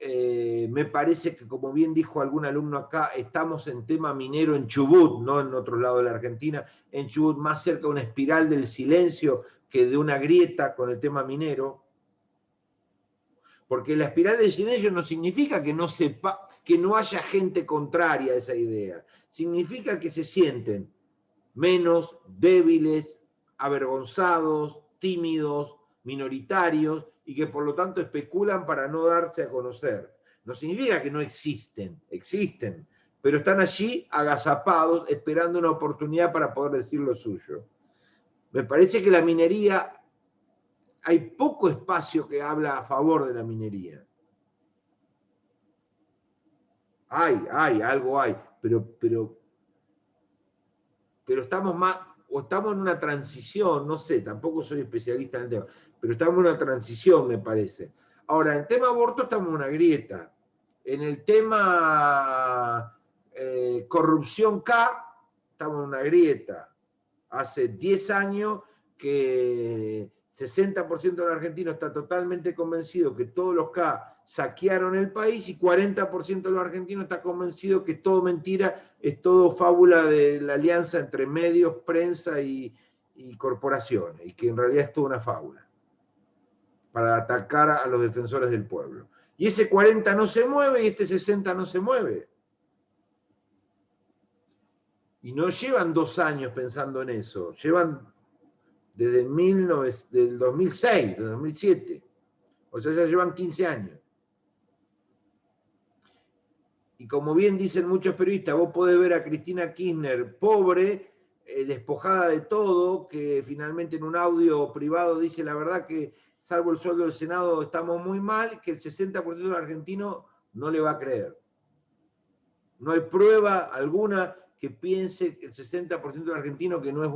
Me parece que, como bien dijo algún alumno acá, estamos en tema minero en Chubut, no en otro lado de la Argentina, en Chubut más cerca de una espiral del silencio que de una grieta con el tema minero. Porque la espiral del silencio no significa que no haya gente contraria a esa idea. Significa que se sienten menos, débiles, avergonzados, tímidos, minoritarios, y que por lo tanto especulan para no darse a conocer. No significa que no existen, pero están allí agazapados, esperando una oportunidad para poder decir lo suyo. Me parece que la minería, hay poco espacio que habla a favor de la minería. Algo hay, pero estamos estamos en una transición, no sé, tampoco soy especialista en el tema, pero estamos en una transición, me parece. Ahora, en el tema aborto estamos en una grieta. En el tema corrupción K, estamos en una grieta. Hace 10 años que 60% de los argentinos está totalmente convencido que todos los K saquearon el país y 40% de los argentinos está convencido que es todo mentira, es todo fábula de la alianza entre medios, prensa y corporaciones, y que en realidad es toda una fábula para atacar a los defensores del pueblo. Y ese 40 no se mueve y este 60 no se mueve. Y no llevan 2 años pensando en eso, llevan desde del 2006, del 2007. O sea, ya llevan 15 años. Y como bien dicen muchos periodistas, vos podés ver a Cristina Kirchner pobre, despojada de todo, que finalmente en un audio privado dice la verdad que salvo el sueldo del Senado estamos muy mal, que el 60% del argentino no le va a creer. No hay prueba alguna que piense el 60% del argentino que no es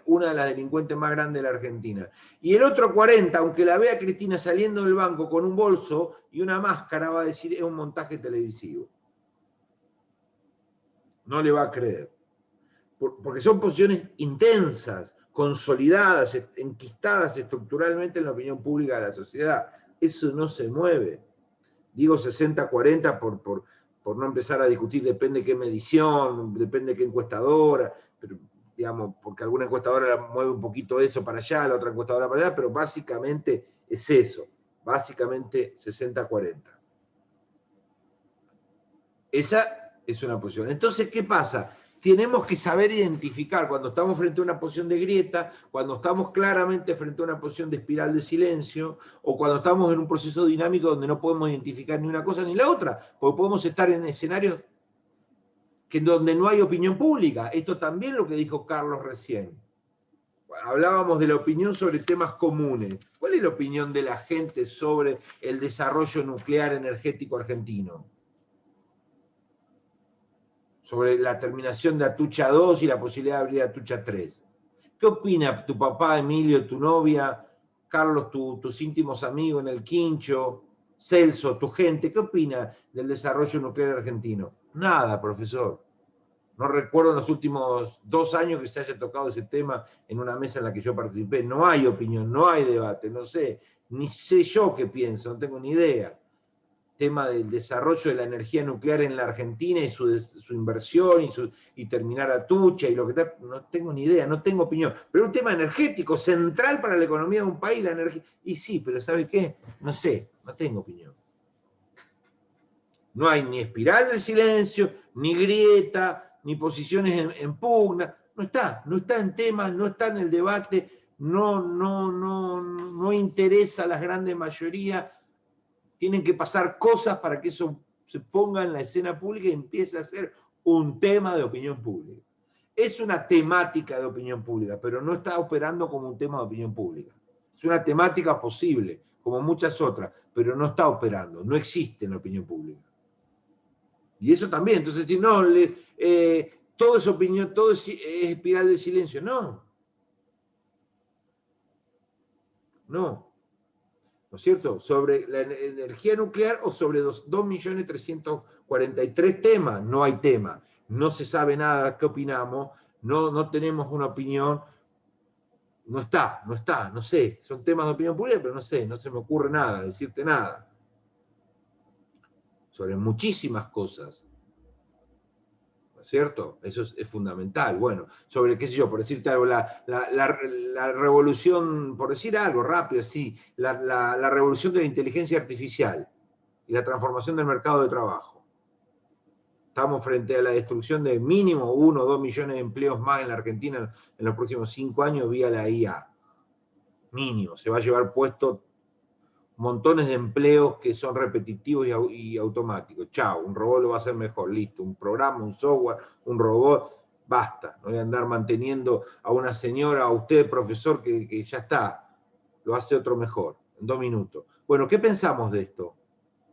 una de las delincuentes más grandes de la Argentina. Y el otro 40%, aunque la vea Cristina saliendo del banco con un bolso y una máscara, va a decir es un montaje televisivo. No le va a creer. Porque son posiciones intensas, consolidadas, enquistadas estructuralmente en la opinión pública de la sociedad. Eso no se mueve. Digo 60-40 por no empezar a discutir, depende de qué medición, depende de qué encuestadora, pero, digamos, porque alguna encuestadora mueve un poquito eso para allá, la otra encuestadora para allá, pero básicamente es eso, básicamente 60-40. Esa es una posición. Entonces, ¿qué pasa? Tenemos que saber identificar cuando estamos frente a una posición de grieta, cuando estamos claramente frente a una posición de espiral de silencio, o cuando estamos en un proceso dinámico donde no podemos identificar ni una cosa ni la otra, porque podemos estar en escenarios donde no hay opinión pública. Esto también lo que dijo Carlos recién. Hablábamos de la opinión sobre temas comunes. ¿Cuál es la opinión de la gente sobre el desarrollo nuclear energético argentino? Sobre la terminación de Atucha 2 y la posibilidad de abrir Atucha 3. ¿Qué opina tu papá, Emilio, tu novia, Carlos, tus íntimos amigos en el Quincho, Celso, tu gente? ¿Qué opina del desarrollo nuclear argentino? Nada, profesor. No recuerdo en los últimos 2 años que se haya tocado ese tema en una mesa en la que yo participé. No hay opinión, no hay debate, no sé, ni sé yo qué pienso, no tengo ni idea. Tema del desarrollo de la energía nuclear en la Argentina y su inversión y terminar Atucha y lo que tal, no tengo ni idea, no tengo opinión. Pero un tema energético central para la economía de un país, la energía. Y sí, pero ¿sabe qué? No sé, no tengo opinión. No hay ni espiral del silencio, ni grieta, ni posiciones en pugna. No está en tema, no está en el debate, no interesa a la grande mayoría. Tienen que pasar cosas para que eso se ponga en la escena pública y empiece a ser un tema de opinión pública. Es una temática de opinión pública, pero no está operando como un tema de opinión pública. Es una temática posible, como muchas otras, pero no está operando, no existe en la opinión pública. Y eso también, entonces decir, no, todo es opinión, todo es espiral de silencio. No. ¿No es cierto? Sobre la energía nuclear o sobre 2.343.000 temas. No hay tema. No se sabe nada qué opinamos, no tenemos una opinión. No está, no sé. Son temas de opinión pública, pero no sé, no se me ocurre nada, decirte nada. Sobre muchísimas cosas. ¿No es cierto? Eso es fundamental. Bueno, sobre, qué sé yo, por decirte algo, la revolución, por decir algo rápido, sí, la revolución de la inteligencia artificial y la transformación del mercado de trabajo. Estamos frente a la destrucción de mínimo 1 o 2 millones de empleos más en la Argentina en los próximos 5 años vía la IA. Mínimo. Se va a llevar puesto montones de empleos que son repetitivos y automáticos. Chao, un robot lo va a hacer mejor, listo. Un programa, un software, un robot, basta. No voy a andar manteniendo a una señora, a usted, profesor, que ya está. Lo hace otro mejor, en 2 minutos. Bueno, ¿qué pensamos de esto?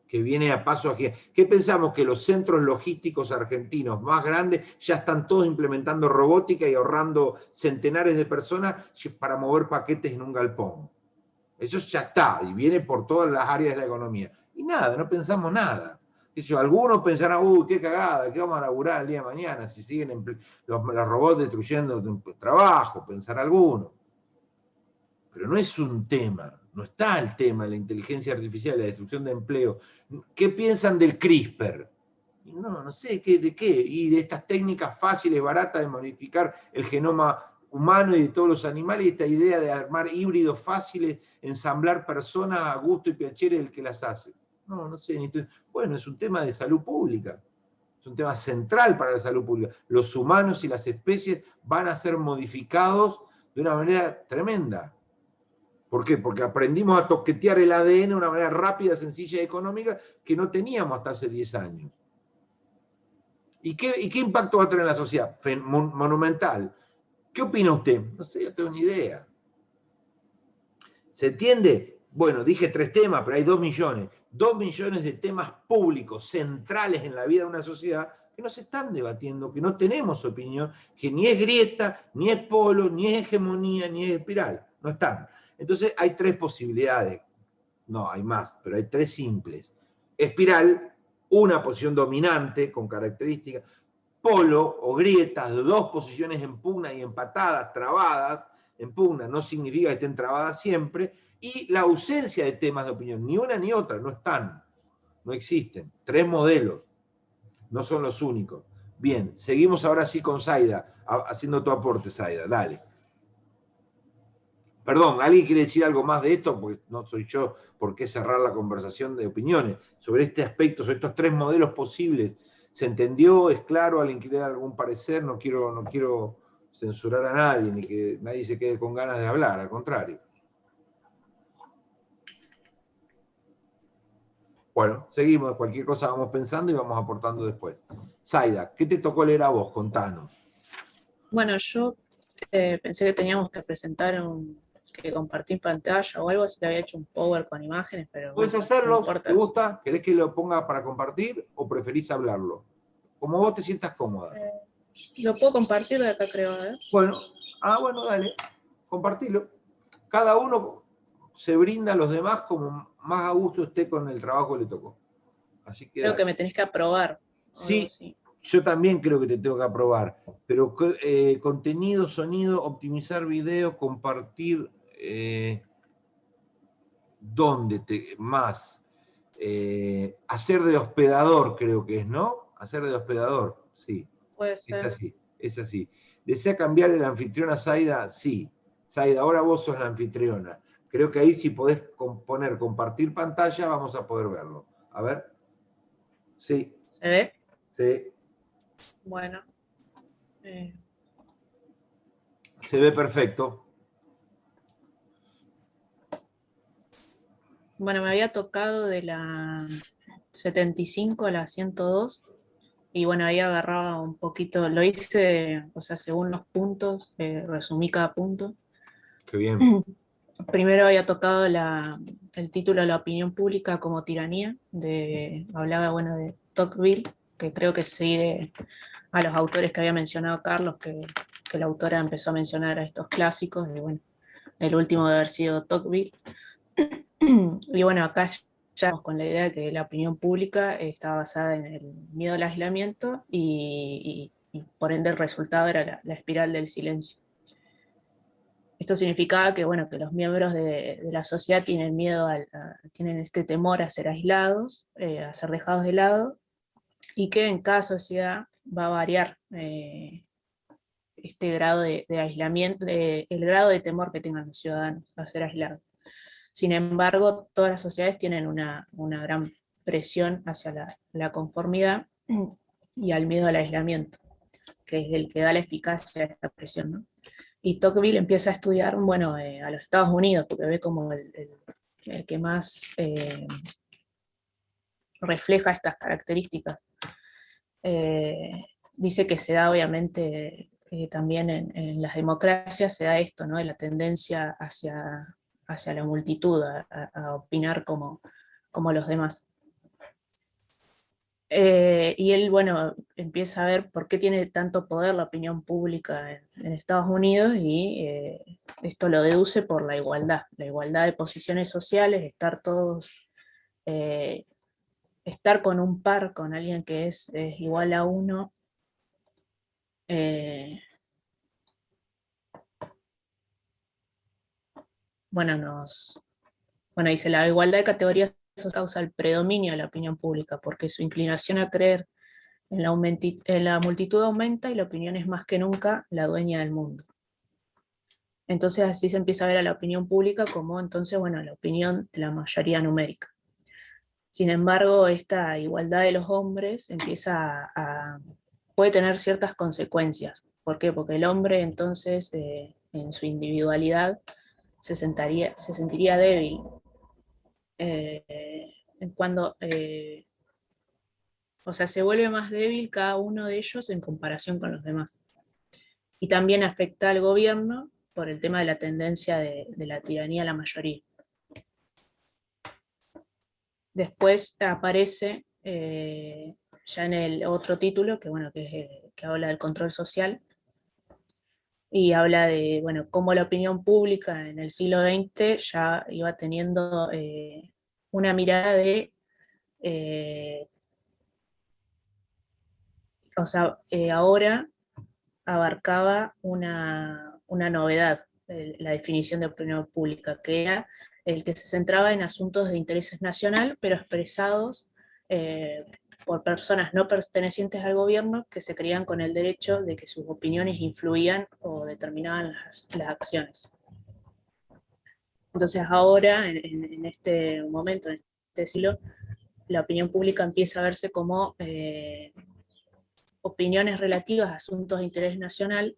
Que viene a paso aquí. ¿Qué pensamos? Que los centros logísticos argentinos más grandes ya están todos implementando robótica y ahorrando centenares de personas para mover paquetes en un galpón. Eso ya está, y viene por todas las áreas de la economía. Y nada, no pensamos nada. Algunos pensarán, uy, qué cagada, ¿qué vamos a laburar el día de mañana si siguen los robots destruyendo trabajo? Pensará alguno. Pero no es un tema, no está el tema de la inteligencia artificial, la destrucción de empleo. ¿Qué piensan del CRISPR? No sé, ¿de qué? Y de estas técnicas fáciles, baratas de modificar el genoma humano y de todos los animales, y esta idea de armar híbridos fáciles, ensamblar personas a gusto y piacere del que las hace. No sé. Bueno, es un tema de salud pública. Es un tema central para la salud pública. Los humanos y las especies van a ser modificados de una manera tremenda. ¿Por qué? Porque aprendimos a toquetear el ADN de una manera rápida, sencilla y económica que no teníamos hasta hace 10 años. ¿Y qué impacto va a tener en la sociedad? Monumental. ¿Qué opina usted? No sé, yo tengo ni idea. ¿Se entiende? Bueno, dije 3 temas, pero hay 2 millones. 2 millones de temas públicos, centrales en la vida de una sociedad, que no se están debatiendo, que no tenemos opinión, que ni es grieta, ni es polo, ni es hegemonía, ni es espiral. No están. Entonces hay 3 posibilidades. No, hay más, pero hay 3 simples. Espiral, una posición dominante con características. polo o grietas de dos posiciones en pugna y empatadas, trabadas, en pugna no significa que estén trabadas siempre, y la ausencia de temas de opinión, ni una ni otra, no están, no existen. 3 modelos, no son los únicos. Bien, seguimos ahora sí con Zaida, haciendo tu aporte, Zaida, dale. Perdón, ¿alguien quiere decir algo más de esto? Porque no soy yo, ¿por qué cerrar la conversación de opiniones? Sobre este aspecto, sobre estos 3 modelos posibles. ¿Se entendió? ¿Es claro? ¿Alguien quiere dar algún parecer? No quiero censurar a nadie, ni que nadie se quede con ganas de hablar, al contrario. Bueno, seguimos, cualquier cosa vamos pensando y vamos aportando después. Zaida, ¿qué te tocó leer a vos? Contanos. Bueno, yo pensé que teníamos que que compartir pantalla o algo, así que había hecho un power con imágenes, pero ¿Puedes bueno, hacerlo? no importa. ¿Te gusta? ¿Querés que lo ponga para compartir o preferís hablarlo? Como vos te sientas cómoda. Lo puedo compartir de acá, creo, ¿eh? Bueno, dale, compartilo. Cada uno se brinda a los demás como más a gusto esté con el trabajo que le tocó. Así que Creo dale. que me tenés que aprobar. Sí, yo también creo que te tengo que aprobar, pero contenido, sonido, optimizar video, compartir, ¿dónde más? Hacer de hospedador creo que es, ¿no? Hacer de hospedador, sí. Puede ser. Es así. ¿Desea cambiar el anfitrión a Zaida? Sí. Zaida, ahora vos sos la anfitriona. Creo que ahí si podés poner compartir pantalla vamos a poder verlo. A ver. Sí. ¿Se ve? Sí. Bueno. Se ve perfecto. Bueno, me había tocado de la 75 a la 102 y bueno, ahí agarraba un poquito, lo hice, o sea, según los puntos, resumí cada punto. Qué bien. Primero había tocado el título de La opinión pública como tiranía, hablaba, bueno, de Tocqueville, que creo que sigue a los autores que había mencionado Carlos, que la autora empezó a mencionar a estos clásicos, y bueno, el último de haber sido Tocqueville. Y bueno, acá ya con la idea de que la opinión pública estaba basada en el miedo al aislamiento y por ende el resultado era la espiral del silencio. Esto significaba que, bueno, que los miembros de la sociedad tienen miedo, tienen este temor a ser aislados, a ser dejados de lado, y que en cada sociedad va a variar este grado de aislamiento, el grado de temor que tengan los ciudadanos a ser aislados. Sin embargo, todas las sociedades tienen una gran presión hacia la conformidad y al miedo al aislamiento, que es el que da la eficacia a esta presión, ¿no? Y Tocqueville empieza a estudiar, bueno, a los Estados Unidos, porque ve como el que más refleja estas características. Dice que se da obviamente también en las democracias, se da esto, ¿no? De la tendencia hacia la multitud, a opinar como los demás. Y él, bueno, empieza a ver por qué tiene tanto poder la opinión pública en Estados Unidos y esto lo deduce por la igualdad de posiciones sociales, estar todos, estar con un par, con alguien que es igual a uno. Bueno, dice, la igualdad de categorías causa el predominio de la opinión pública, porque su inclinación a creer en la multitud aumenta y la opinión es más que nunca la dueña del mundo. Entonces así se empieza a ver a la opinión pública como entonces, bueno, la opinión de la mayoría numérica. Sin embargo, esta igualdad de los hombres puede tener ciertas consecuencias. ¿Por qué? Porque el hombre entonces en su individualidad se sentiría débil. O sea, se vuelve más débil cada uno de ellos en comparación con los demás. Y también afecta al gobierno por el tema de la tendencia de la tiranía a la mayoría. Después aparece ya en el otro título, que habla del control social, y habla de cómo la opinión pública en el siglo XX ya iba teniendo una mirada de o sea, ahora abarcaba una novedad, la definición de opinión pública, que era el que se centraba en asuntos de interés nacional, pero expresados por personas no pertenecientes al gobierno que se creían con el derecho de que sus opiniones influían o determinaban las acciones. Entonces ahora, en este momento, en este siglo, la opinión pública empieza a verse como opiniones relativas a asuntos de interés nacional,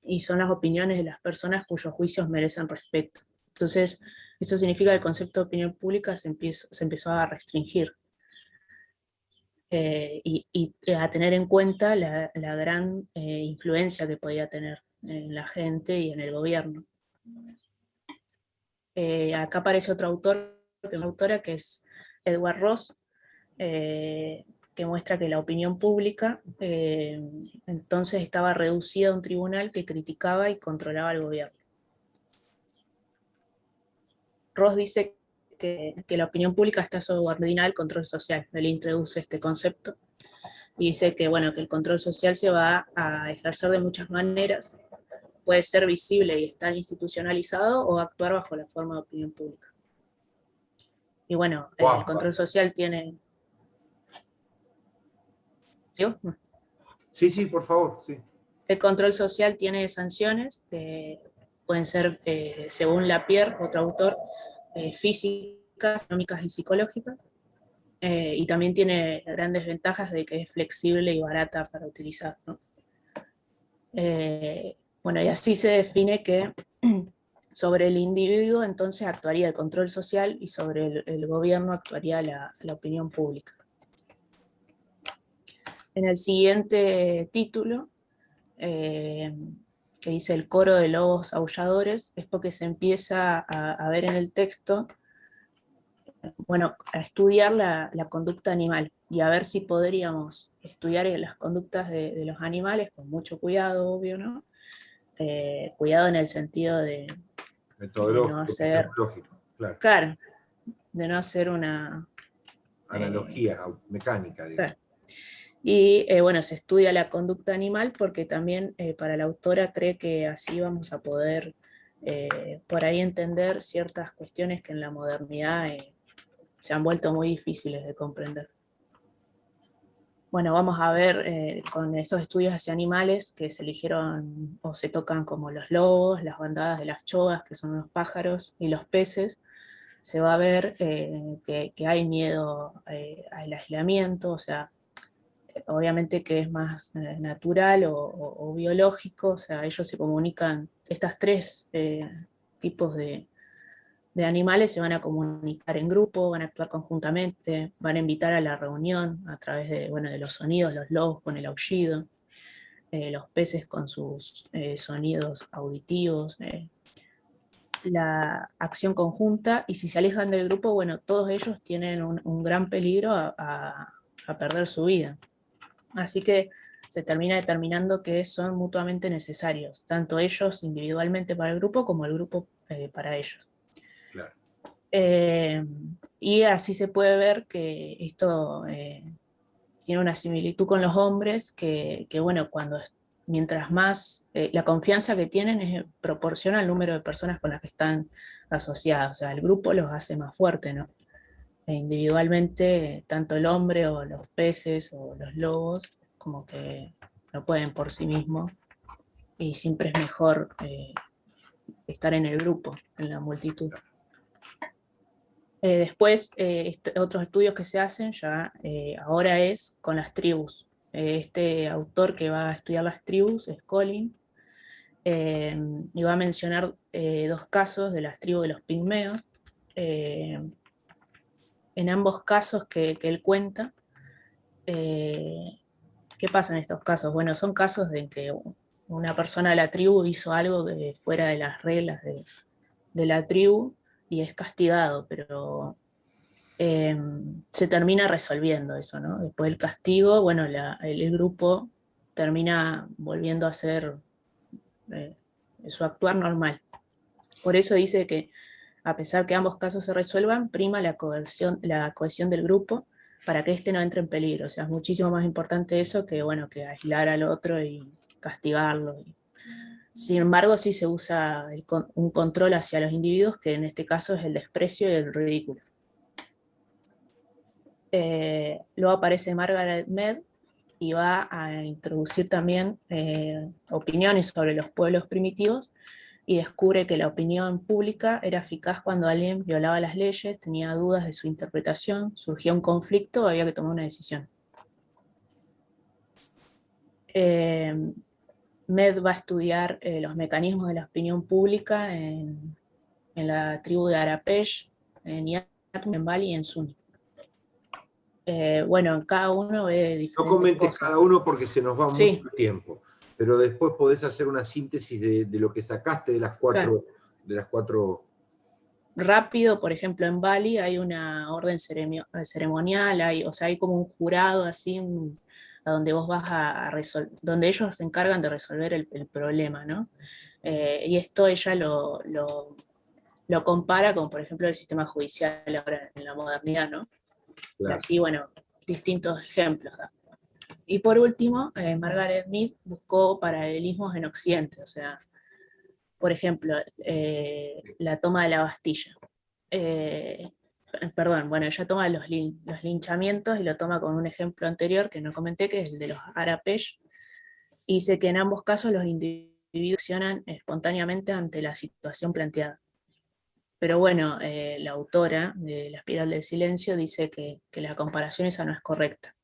y son las opiniones de las personas cuyos juicios merecen respeto. Entonces, esto significa que el concepto de opinión pública se empezó a restringir y a tener en cuenta la gran influencia que podía tener en la gente y en el gobierno. Acá aparece otro autor, una autora que es Edward Ross, que muestra que la opinión pública entonces estaba reducida a un tribunal que criticaba y controlaba al gobierno. Ross dice que la opinión pública está subordinada al control social. Él introduce este concepto y dice que, bueno, que el control social se va a ejercer de muchas maneras. Puede ser visible y estar institucionalizado, o actuar bajo la forma de opinión pública. Y bueno, el control social tiene... ¿Sí? Sí, sí, por favor, sí. El control social tiene sanciones, pueden ser, según Lapierre, otro autor, físicas, económicas y psicológicas, y también tiene grandes ventajas de que es flexible y barata para utilizar, ¿no? Bueno, y así se define que sobre el individuo entonces actuaría el control social, y sobre el gobierno actuaría la opinión pública. En el siguiente título, que dice el coro de lobos aulladores, es porque se empieza a ver en el texto, bueno, a estudiar la conducta animal, y a ver si podríamos estudiar las conductas de los animales con mucho cuidado, obvio, ¿no? Cuidado en el sentido de no hacer, claro, de no hacer una analogía mecánica, digamos. Claro. Y bueno, se estudia la conducta animal porque también para la autora cree que así vamos a poder por ahí entender ciertas cuestiones que en la modernidad se han vuelto muy difíciles de comprender. Bueno, vamos a ver con estos estudios hacia animales que se eligieron o se tocan, como los lobos, las bandadas de las chogas, que son los pájaros, y los peces. Se va a ver que hay miedo al aislamiento, o sea, obviamente que es más natural o biológico, o sea, ellos se comunican, estas tres tipos de animales se van a comunicar en grupo, van a actuar conjuntamente, van a invitar a la reunión a través de, bueno, de los sonidos, los lobos con el aullido, los peces con sus sonidos auditivos, la acción conjunta, y si se alejan del grupo, bueno, todos ellos tienen un gran peligro a perder su vida. Así que se termina determinando que son mutuamente necesarios, tanto ellos individualmente para el grupo como el grupo para ellos. Claro. Y así se puede ver que esto tiene una similitud con los hombres, que bueno, mientras más la confianza que tienen es proporciona al número de personas con las que están asociadas, o sea, el grupo los hace más fuertes, ¿no? Individualmente, tanto el hombre o los peces o los lobos, como que no pueden por sí mismos, y siempre es mejor estar en el grupo, en la multitud. Después, otros estudios que se hacen ya ahora es con las tribus. Este autor que va a estudiar las tribus es Collin, y va a mencionar dos casos de las tribus de los pigmeos. En ambos casos que él cuenta, ¿qué pasa en estos casos? Bueno, son casos de que una persona de la tribu hizo algo fuera de las reglas de la tribu y es castigado, pero se termina resolviendo eso, ¿no? Después del castigo, bueno, el grupo termina volviendo a hacer su actuar normal. Por eso dice que, a pesar que ambos casos se resuelvan, prima la cohesión del grupo, para que éste no entre en peligro. O sea, es muchísimo más importante eso que, bueno, que aislar al otro y castigarlo. Sin embargo, sí se usa un control hacia los individuos, que en este caso es el desprecio y el ridículo. Luego aparece Margaret Mead y va a introducir también opiniones sobre los pueblos primitivos, y descubre que la opinión pública era eficaz cuando alguien violaba las leyes, tenía dudas de su interpretación, surgía un conflicto, había que tomar una decisión. Mead va a estudiar los mecanismos de la opinión pública en la tribu de Arapesh, en Yatum, en Bali y en Suni. Bueno, cada uno ve No diferentes comentes cosas. cada uno porque se nos va Sí. mucho tiempo, pero después podés hacer una síntesis de lo que sacaste de las cuatro. Claro. De las cuatro. Rápido, por ejemplo, en Bali hay una orden ceremonial, o sea, hay como un jurado así, a donde vos vas a resolver, donde ellos se encargan de resolver el problema, ¿no? Y esto ella lo compara con, por ejemplo, el sistema judicial ahora en la modernidad, ¿no? Claro. Así, bueno, distintos ejemplos. Y por último, Margaret Mead buscó paralelismos en Occidente, o sea, por ejemplo, la toma de la Bastilla. Perdón, bueno, ella toma los linchamientos y lo toma con un ejemplo anterior que no comenté, que es el de los Arapesh, y dice que en ambos casos los individuos accionan espontáneamente ante la situación planteada. Pero bueno, la autora de La espiral del silencio dice que la comparación esa no es correcta.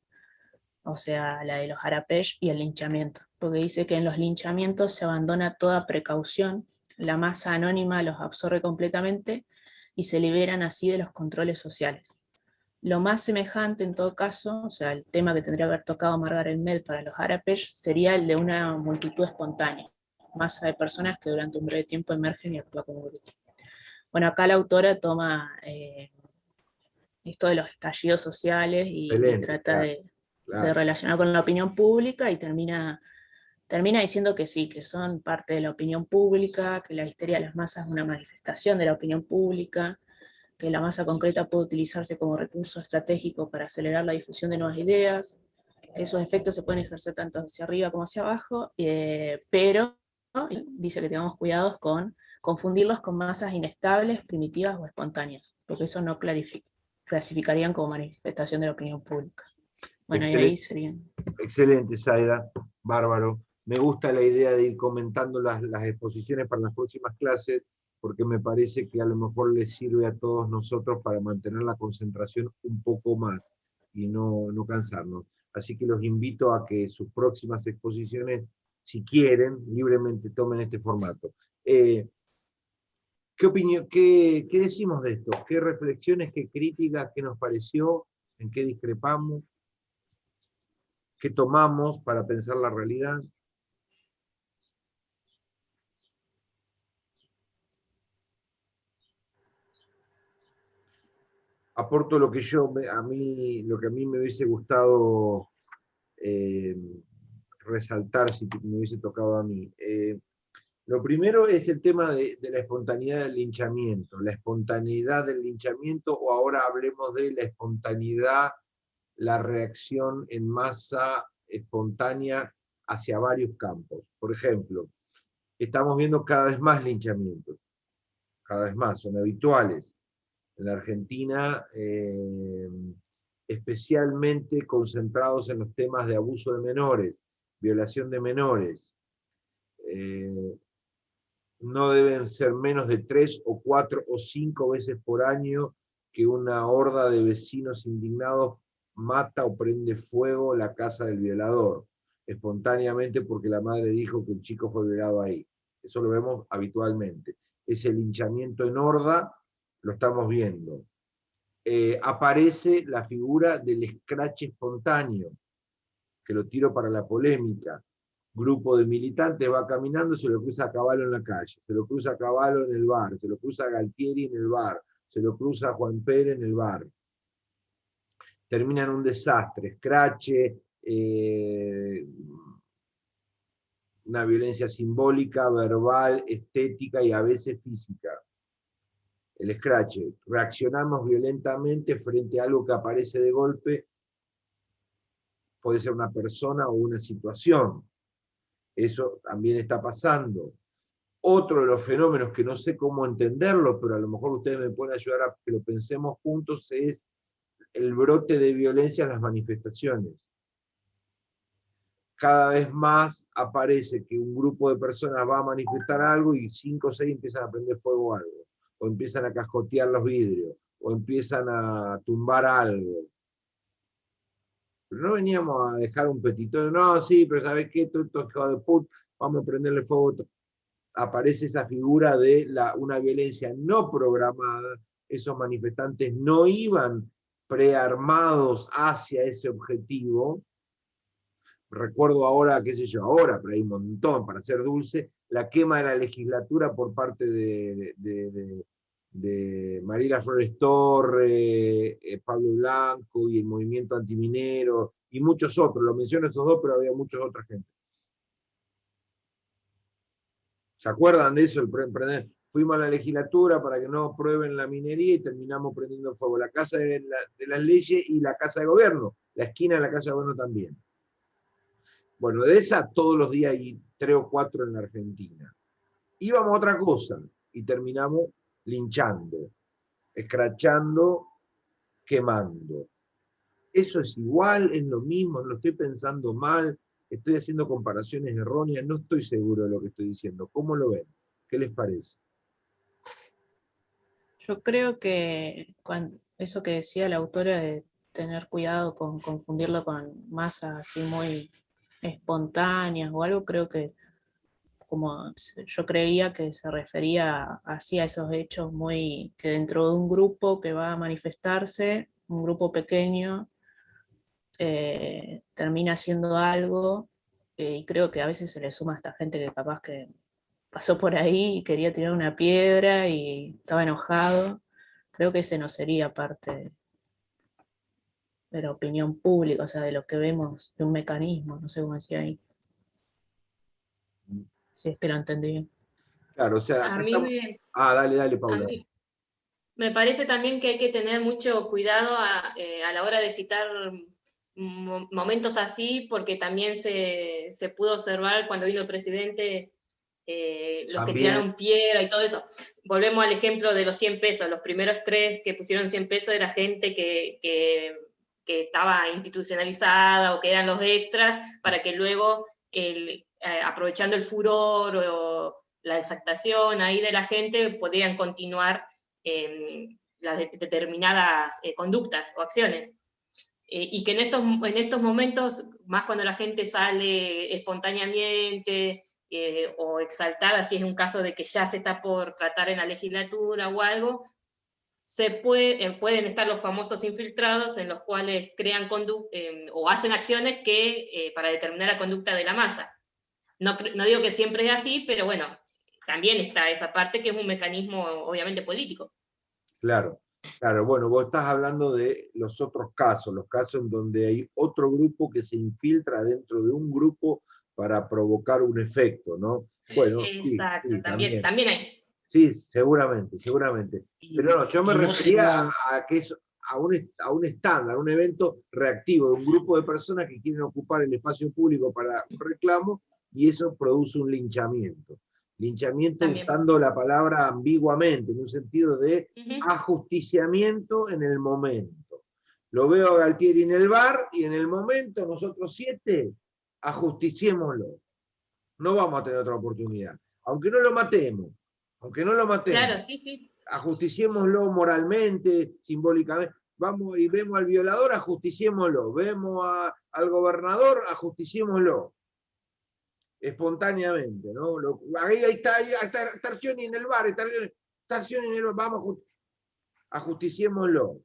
O sea, la de los Arapesh y el linchamiento, porque dice que en los linchamientos se abandona toda precaución, la masa anónima los absorbe completamente y se liberan así de los controles sociales. Lo más semejante en todo caso, o sea, el tema que tendría que haber tocado Margaret Mead para los Arapesh sería el de una multitud espontánea, masa de personas que durante un breve tiempo emergen y actúan como grupo. Bueno, acá la autora toma esto de los estallidos sociales y trata de relacionar con la opinión pública, y termina diciendo que sí, que son parte de la opinión pública, que la histeria de las masas es una manifestación de la opinión pública, que la masa concreta puede utilizarse como recurso estratégico para acelerar la difusión de nuevas ideas, que esos efectos se pueden ejercer tanto hacia arriba como hacia abajo, pero ¿no? Dice que tengamos cuidados con confundirlos con masas inestables, primitivas o espontáneas, porque eso no clasificarían como manifestación de la opinión pública. Bueno, Excelente. y ahí serían. Excelente, Zaida, bárbaro. Me gusta la idea de ir comentando las exposiciones para las próximas clases, porque me parece que a lo mejor les sirve a todos nosotros para mantener la concentración un poco más y no cansarnos. Así que los invito a que sus próximas exposiciones, si quieren, libremente tomen este formato. ¿Qué opinión, qué decimos de esto? ¿Qué reflexiones, qué críticas, qué nos pareció? ¿En qué discrepamos? ¿Qué tomamos para pensar la realidad? Aporto lo que lo que a mí me hubiese gustado resaltar si me hubiese tocado a mí. Lo primero es el tema de la espontaneidad del linchamiento, la espontaneidad del linchamiento, o ahora hablemos de la espontaneidad, la reacción en masa espontánea hacia varios campos. Por ejemplo, estamos viendo cada vez más linchamientos, cada vez más, son habituales. En la Argentina, especialmente concentrados en los temas de abuso de menores, violación de menores. No deben ser menos de 3 o 4 o 5 veces por año que una horda de vecinos indignados mata o prende fuego la casa del violador, espontáneamente porque la madre dijo que el chico fue violado ahí. Eso lo vemos habitualmente. Ese linchamiento en horda lo estamos viendo. Aparece la figura del escrache espontáneo, que lo tiro para la polémica. Grupo de militantes va caminando, se lo cruza a Cavallo en la calle, se lo cruza a Cavallo en el bar, se lo cruza a Galtieri en el bar, se lo cruza a Juan Pérez en el bar. Termina en un desastre, escrache, una violencia simbólica, verbal, estética y a veces física. el scratch, reaccionamos violentamente frente a algo que aparece de golpe, puede ser una persona o una situación. Eso también está pasando. Otro de los fenómenos que no sé cómo entenderlo, pero a lo mejor ustedes me pueden ayudar a que lo pensemos juntos, es el brote de violencia en las manifestaciones. Cada vez más aparece que un grupo de personas va a manifestar algo y 5 o 6 empiezan a prender fuego a algo, o empiezan a cascotear los vidrios, o empiezan a tumbar algo. Pero no veníamos a dejar un petitorio, no, sí, pero ¿sabes qué? Todo hijo de puta, vamos a prenderle fuego. Aparece esa figura de una violencia no programada, esos manifestantes no iban prearmados hacia ese objetivo. Recuerdo ahora, qué sé yo, ahora, pero hay un montón para ser dulce, la quema de la legislatura por parte de Mariela Flores Torre, Pablo Blanco y el movimiento antiminero, y muchos otros, lo menciono esos dos, pero había muchas otras gente. ¿Se acuerdan de eso? Fuimos a la legislatura para que no aprueben la minería y terminamos prendiendo fuego la Casa de las Leyes y la Casa de Gobierno, la esquina de la Casa de Gobierno también. Bueno, de esa todos los días hay 3 o 4 en la Argentina. Íbamos a otra cosa y terminamos linchando, escrachando, quemando. Eso es igual, es lo mismo, lo estoy pensando mal, estoy haciendo comparaciones erróneas, no estoy seguro de lo que estoy diciendo. ¿Cómo lo ven? ¿Qué les parece? Yo creo que eso que decía la autora de tener cuidado con confundirlo con masas así muy espontáneas o algo, creo que como yo creía que se refería así a esos hechos muy que dentro de un grupo que va a manifestarse, un grupo pequeño, termina haciendo algo, y creo que a veces se le suma a esta gente que capaz que pasó por ahí y quería tirar una piedra y estaba enojado. Creo que ese no sería parte de la opinión pública, o sea, de lo que vemos, de un mecanismo, no sé cómo decía ahí. Si es que lo entendí bien. Claro, o sea, A acá mí estamos... me, dale, a Paula. mí me parece también que hay que tener mucho cuidado a la hora de citar momentos así, porque también se pudo observar cuando vino el presidente, los que También, tiraron piedra y todo eso. Volvemos al ejemplo de los 100 pesos. Los primeros 3 que pusieron 100 pesos era gente que estaba institucionalizada o que eran los extras, para que luego, aprovechando el furor o la exaltación ahí de la gente, podrían continuar las determinadas conductas o acciones. Y que en estos momentos, más cuando la gente sale espontáneamente o exaltada, si es un caso de que ya se está por tratar en la legislatura o algo, pueden estar los famosos infiltrados en los cuales crean o hacen acciones para determinar la conducta de la masa. No digo que siempre es así, pero bueno, también está esa parte que es un mecanismo obviamente político. claro, bueno, vos estás hablando de los otros casos, los casos en donde hay otro grupo que se infiltra dentro de un grupo para provocar un efecto, ¿no? Bueno, Exacto, sí, también hay. Sí, seguramente. Pero no, yo me Y no refería a que es a un estándar, a un evento reactivo de un grupo de personas que quieren ocupar el espacio público para un reclamo y eso produce un linchamiento. Linchamiento También. usando la palabra ambiguamente, en un sentido de Uh-huh. ajusticiamiento en el momento. Lo veo a Galtieri en el bar y en el momento nosotros 7 ajusticiémoslo. No vamos a tener otra oportunidad. Aunque no lo matemos, Claro, sí. ajusticiémoslo moralmente, simbólicamente. Vamos y vemos al violador, ajusticiémoslo. Vemos al gobernador, ajusticiémoslo. Espontáneamente, ¿no? Ahí está Tarcioni en el bar, Tarcioni en el bar, vamos, ajusticiémoslo.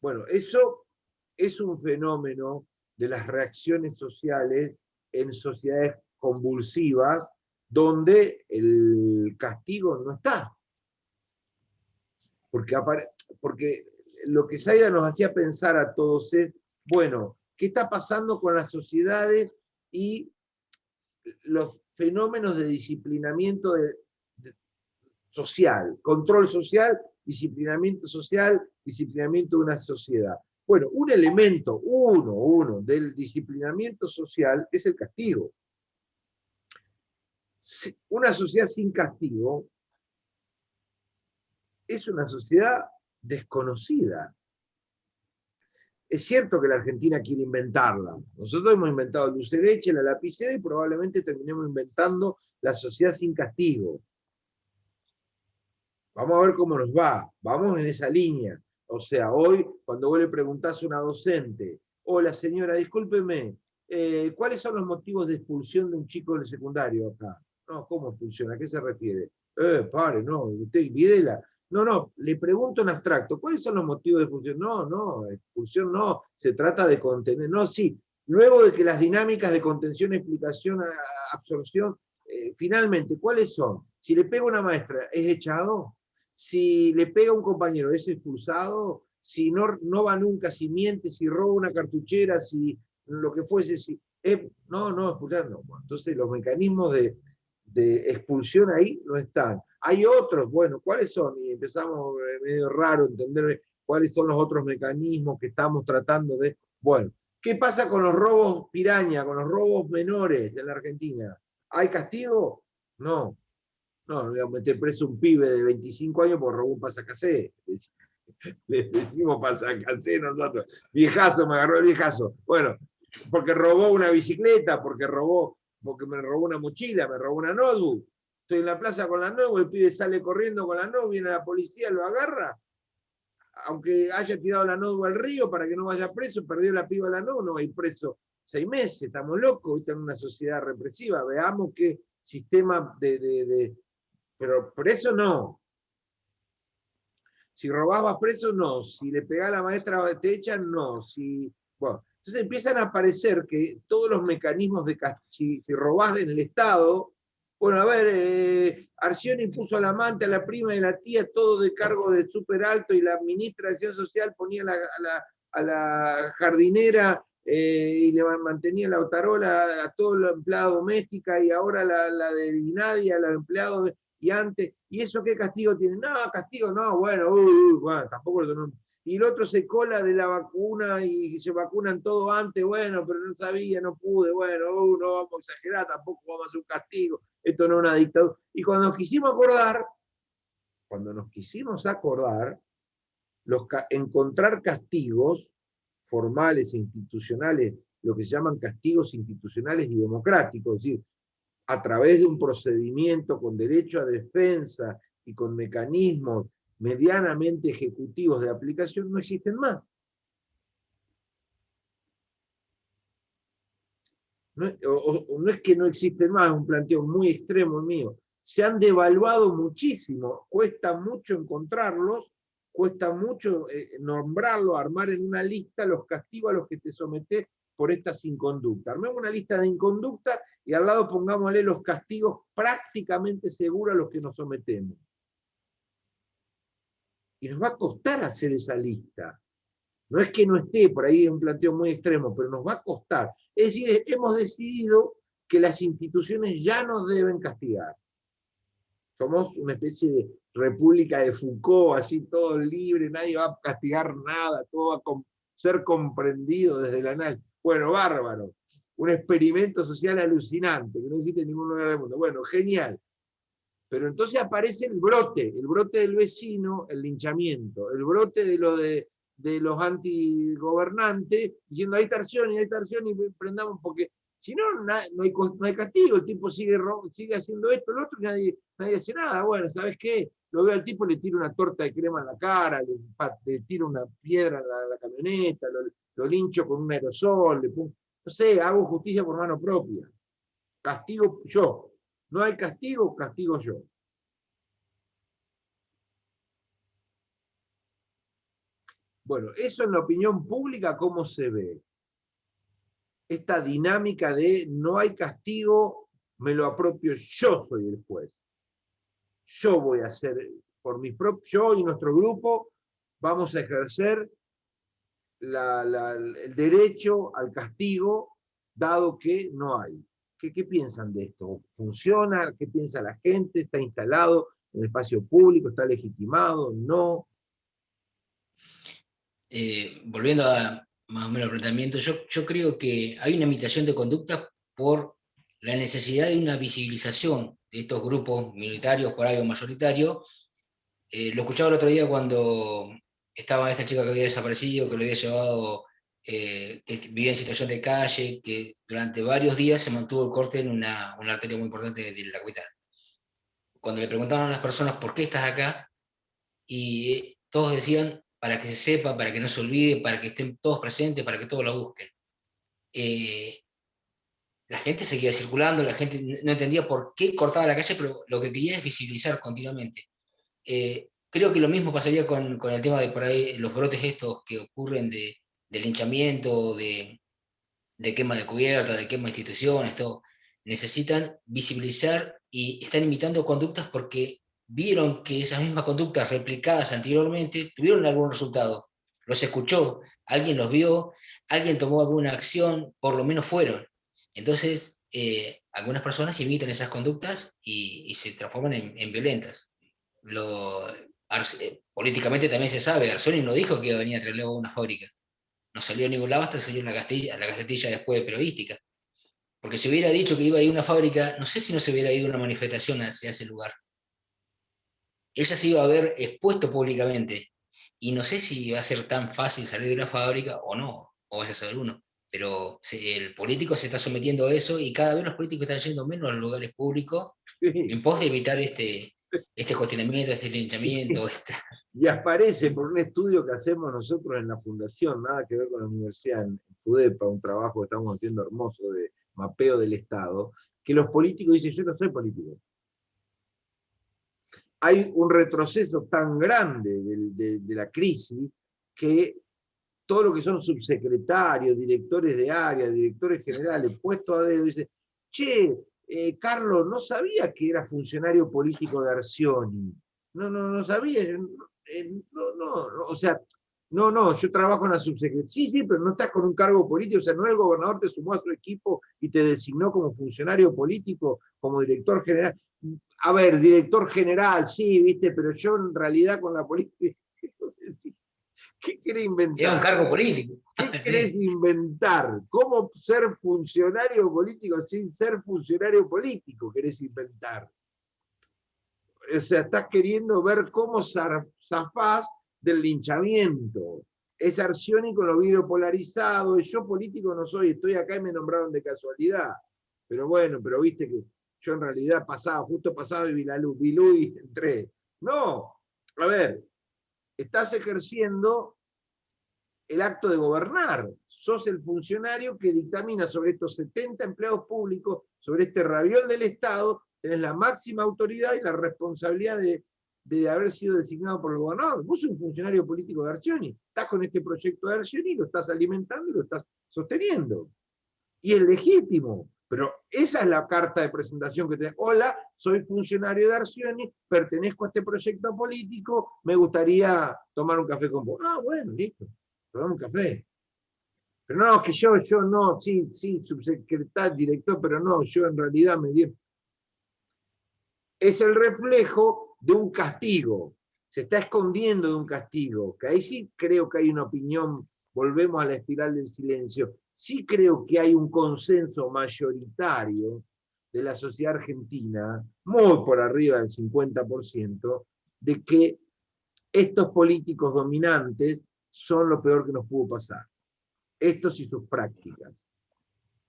Bueno, eso es un fenómeno de las reacciones sociales en sociedades convulsivas donde el castigo no está. Porque lo que Zaida nos hacía pensar a todos es, bueno, ¿qué está pasando con las sociedades y los fenómenos de disciplinamiento social, control social disciplinamiento social, disciplinamiento de una sociedad. Bueno, un elemento, uno del disciplinamiento social es el castigo. Una sociedad sin castigo es una sociedad desconocida. Es cierto que la Argentina quiere inventarla. Nosotros hemos inventado el dulce de leche, la lapicera, y probablemente terminemos inventando la sociedad sin castigo. Vamos a ver cómo nos va. Vamos en esa línea. O sea, hoy, cuando vos le preguntás a una docente, hola señora, discúlpeme, ¿cuáles son los motivos de expulsión de un chico del secundario acá? No, ¿cómo expulsión? ¿A qué se refiere? Pare, no, usted, Videla. No, le pregunto en abstracto, ¿cuáles son los motivos de expulsión? No, expulsión no, se trata de contener. No, sí, luego de que las dinámicas de contención, explicación, absorción, finalmente, ¿cuáles son? Si le pega una maestra, ¿es echado? Si le pega a un compañero, ¿es expulsado? Si no va nunca, si miente, si roba una cartuchera, si lo que fuese, si... no, expulsar no. Bueno, entonces los mecanismos de expulsión ahí no están. Hay otros, bueno, ¿cuáles son? Y empezamos medio raro entender cuáles son los otros mecanismos que estamos tratando de... Bueno, ¿qué pasa con los robos piraña, con los robos menores en la Argentina? ¿Hay castigo? No, voy a meter preso un pibe de 25 años porque robó un pasacasé. Le decimos pasacasé nosotros. Viejazo, me agarró el viejazo. Bueno, porque robó una bicicleta, porque me robó una mochila, me robó una notebook. Estoy en la plaza con la notebook, el pibe sale corriendo con la notebook, viene la policía, lo agarra. Aunque haya tirado la notebook al río para que no vaya preso, perdió la piba la notebook, no va a ir preso 6 meses, estamos locos, estamos en una sociedad represiva. Veamos qué sistema pero preso no. Si robabas preso, no. Si le pegás a la maestra te echan, no. Bueno, entonces empiezan a aparecer que todos los mecanismos de castigo, si robás en el Estado, bueno, a ver, Arcioni puso al amante, a la prima y a la tía, todo de cargo de súper alto, y la ministra de Acción Social ponía a la jardinera y le mantenía la otarola a toda la empleada doméstica, y ahora la de Nadia, a los empleados y antes, ¿y eso qué castigo tiene? No, castigo no, bueno, tampoco lo... Y el otro se cola de la vacuna y se vacunan todo antes, bueno, pero no sabía, no pude, bueno, no vamos a exagerar, tampoco vamos a hacer un castigo, esto no es una dictadura. Y cuando nos quisimos acordar, encontrar castigos formales e institucionales, lo que se llaman castigos institucionales y democráticos, es decir, a través de un procedimiento con derecho a defensa y con mecanismos medianamente ejecutivos de aplicación, no existen más. No es que no existen más, es un planteo muy extremo mío. Se han devaluado muchísimo, cuesta mucho encontrarlos, cuesta mucho nombrarlos, armar en una lista los castigos a los que te sometés por estas inconductas. Armemos una lista de inconductas y al lado pongámosle los castigos prácticamente seguros a los que nos sometemos. Y nos va a costar hacer esa lista. No es que no esté, por ahí es un planteo muy extremo, pero nos va a costar. Es decir, hemos decidido que las instituciones ya nos deben castigar. Somos una especie de república de Foucault, así todo libre, nadie va a castigar nada, todo va a ser comprendido desde el análisis. Bueno, bárbaro. Un experimento social alucinante, que no existe en ningún lugar del mundo. Bueno, genial. Pero entonces aparece el brote del vecino, el linchamiento, el brote de los antigobernantes, diciendo hay torsión y prendamos, porque si no, no hay castigo, el tipo sigue haciendo esto, lo otro, y nadie hace nada. Bueno, ¿sabes qué? Lo veo al tipo, le tiro una torta de crema en la cara, le tiro una piedra a la camioneta, lo lincho con un aerosol, no sé, hago justicia por mano propia. Castigo yo. No hay castigo, castigo yo. Bueno, eso en la opinión pública, ¿cómo se ve? Esta dinámica de no hay castigo, me lo apropio, yo soy el juez. Yo voy a hacer, yo y nuestro grupo vamos a ejercer el derecho al castigo, dado que no hay. ¿Qué piensan de esto? ¿Funciona? ¿Qué piensa la gente? ¿Está instalado? en el espacio público? ¿Está legitimado? ¿No? Volviendo a más o menos al planteamiento, yo creo que hay una imitación de conductas por la necesidad de una visibilización de estos grupos minoritarios, por algo mayoritario. Lo escuchaba el otro día cuando estaba esta chica que había desaparecido, que lo había llevado, que vivía en situación de calle, que durante varios días se mantuvo el corte en una arteria muy importante de la capital. Cuando le preguntaron a las personas por qué estás acá, y todos decían para que se sepa, para que no se olvide, para que estén todos presentes, para que todos la busquen. La gente seguía circulando, la gente no entendía por qué cortaba la calle, pero lo que quería es visibilizar continuamente. Creo que lo mismo pasaría con el tema de por ahí los brotes estos que ocurren de linchamiento, de quema de cubierta, de quema de instituciones, todo. Necesitan visibilizar y están imitando conductas porque vieron que esas mismas conductas replicadas anteriormente tuvieron algún resultado. Los escuchó, alguien los vio, alguien tomó alguna acción, por lo menos fueron. Entonces, algunas personas imitan esas conductas y se transforman en violentas. Políticamente también se sabe, Arzoni no dijo que iba a venir a traerle a una fábrica. No salió a ningún lado hasta salió en la Gacetilla después de periodística. Porque si hubiera dicho que iba a ir a una fábrica, no sé si no se hubiera ido a una manifestación hacia ese lugar. Ella se iba a haber expuesto públicamente. Y no sé si va a ser tan fácil salir de una fábrica o no, o vaya a saber uno. Pero el político se está sometiendo a eso y cada vez los políticos están yendo menos a los lugares públicos en pos de evitar este cuestionamiento, este linchamiento. Y aparece por un estudio que hacemos nosotros en la fundación, nada que ver con la universidad, en FUDEPA, un trabajo que estamos haciendo hermoso de mapeo del Estado, que los políticos dicen, yo no soy político. Hay un retroceso tan grande de la crisis que todo lo que son subsecretarios, directores de área, directores generales, puestos a dedo, dicen, che, Carlos, no sabía que era funcionario político de Arcioni. No sabía. O sea, yo trabajo en la subsecretaría. Sí, pero no estás con un cargo político, o sea, no el gobernador te sumó a su equipo y te designó como funcionario político, como director general. A ver, director general, sí, viste, pero yo en realidad con la política... ¿Qué querés inventar? Era un cargo político. ¿Qué querés inventar? ¿Cómo ser funcionario político sin ser funcionario político? ¿Querés inventar? O sea, estás queriendo ver cómo zafás del linchamiento. Es Arcioni con los vidrios polarizados, y yo político no soy, estoy acá y me nombraron de casualidad. Pero bueno, pero viste que yo en realidad justo pasaba y vi la luz, vi luz y entré. No, a ver, estás ejerciendo el acto de gobernar. Sos el funcionario que dictamina sobre estos 70 empleados públicos, sobre este raviol del Estado, tenés la máxima autoridad y la responsabilidad de haber sido designado por el gobernador. Vos sos un funcionario político de Arcioni, estás con este proyecto de Arcioni, lo estás alimentando y lo estás sosteniendo. Y es legítimo, pero esa es la carta de presentación que tenés. Hola, soy funcionario de Arcioni, pertenezco a este proyecto político, me gustaría tomar un café con vos. Ah, bueno, listo, tomamos un café. Pero no, que yo no, sí, subsecretario, director, pero no, yo en realidad me di... Es el reflejo de un castigo, se está escondiendo de un castigo, que ahí sí creo que hay una opinión, volvemos a la espiral del silencio, sí creo que hay un consenso mayoritario de la sociedad argentina, muy por arriba del 50%, de que estos políticos dominantes son lo peor que nos pudo pasar. Estos y sus prácticas.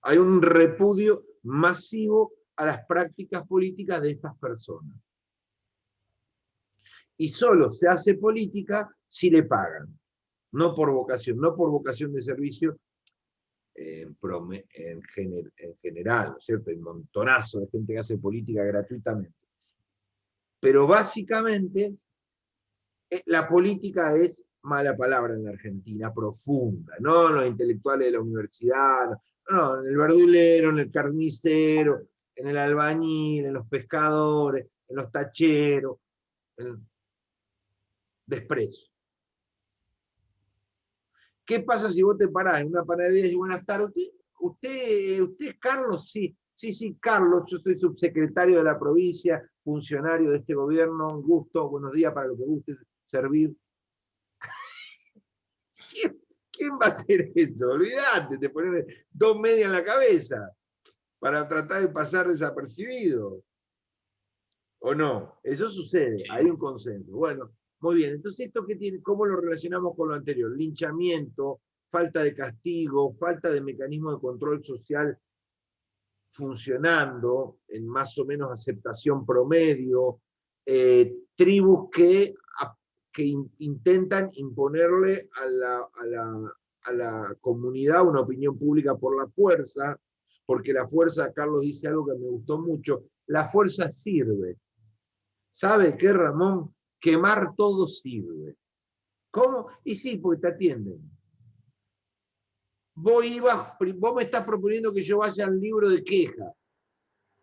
Hay un repudio masivo a las prácticas políticas de estas personas. Y solo se hace política si le pagan. No por vocación de servicio en general, ¿no es cierto? Hay un montonazo de gente que hace política gratuitamente. Pero básicamente la política es mala palabra en la Argentina, profunda, no en los intelectuales de la universidad, no, en el verdulero, en el carnicero, en el albañil, en los pescadores, en los tacheros, en desprecio. ¿Qué pasa si vos te parás en una panadería y decís, buenas tardes, ¿usted es Carlos? Sí, Sí, sí, Carlos, yo soy subsecretario de la provincia, funcionario de este gobierno, un gusto, buenos días para lo que guste servir. ¿Quién va a hacer eso? Olvídate, te ponen 2 medias en la cabeza para tratar de pasar desapercibido. ¿O no? Eso sucede, Sí. hay un consenso. Bueno, muy bien. Entonces, ¿esto qué tiene? ¿Cómo lo relacionamos con lo anterior? Linchamiento, falta de castigo, falta de mecanismo de control social funcionando en más o menos aceptación promedio, tribus que intentan imponerle a la comunidad una opinión pública por la fuerza, porque la fuerza, Carlos dice algo que me gustó mucho, la fuerza sirve. ¿Sabe qué, Ramón? Quemar todo sirve. ¿Cómo? Y sí, porque te atienden. Vos me estás proponiendo que yo vaya al libro de queja.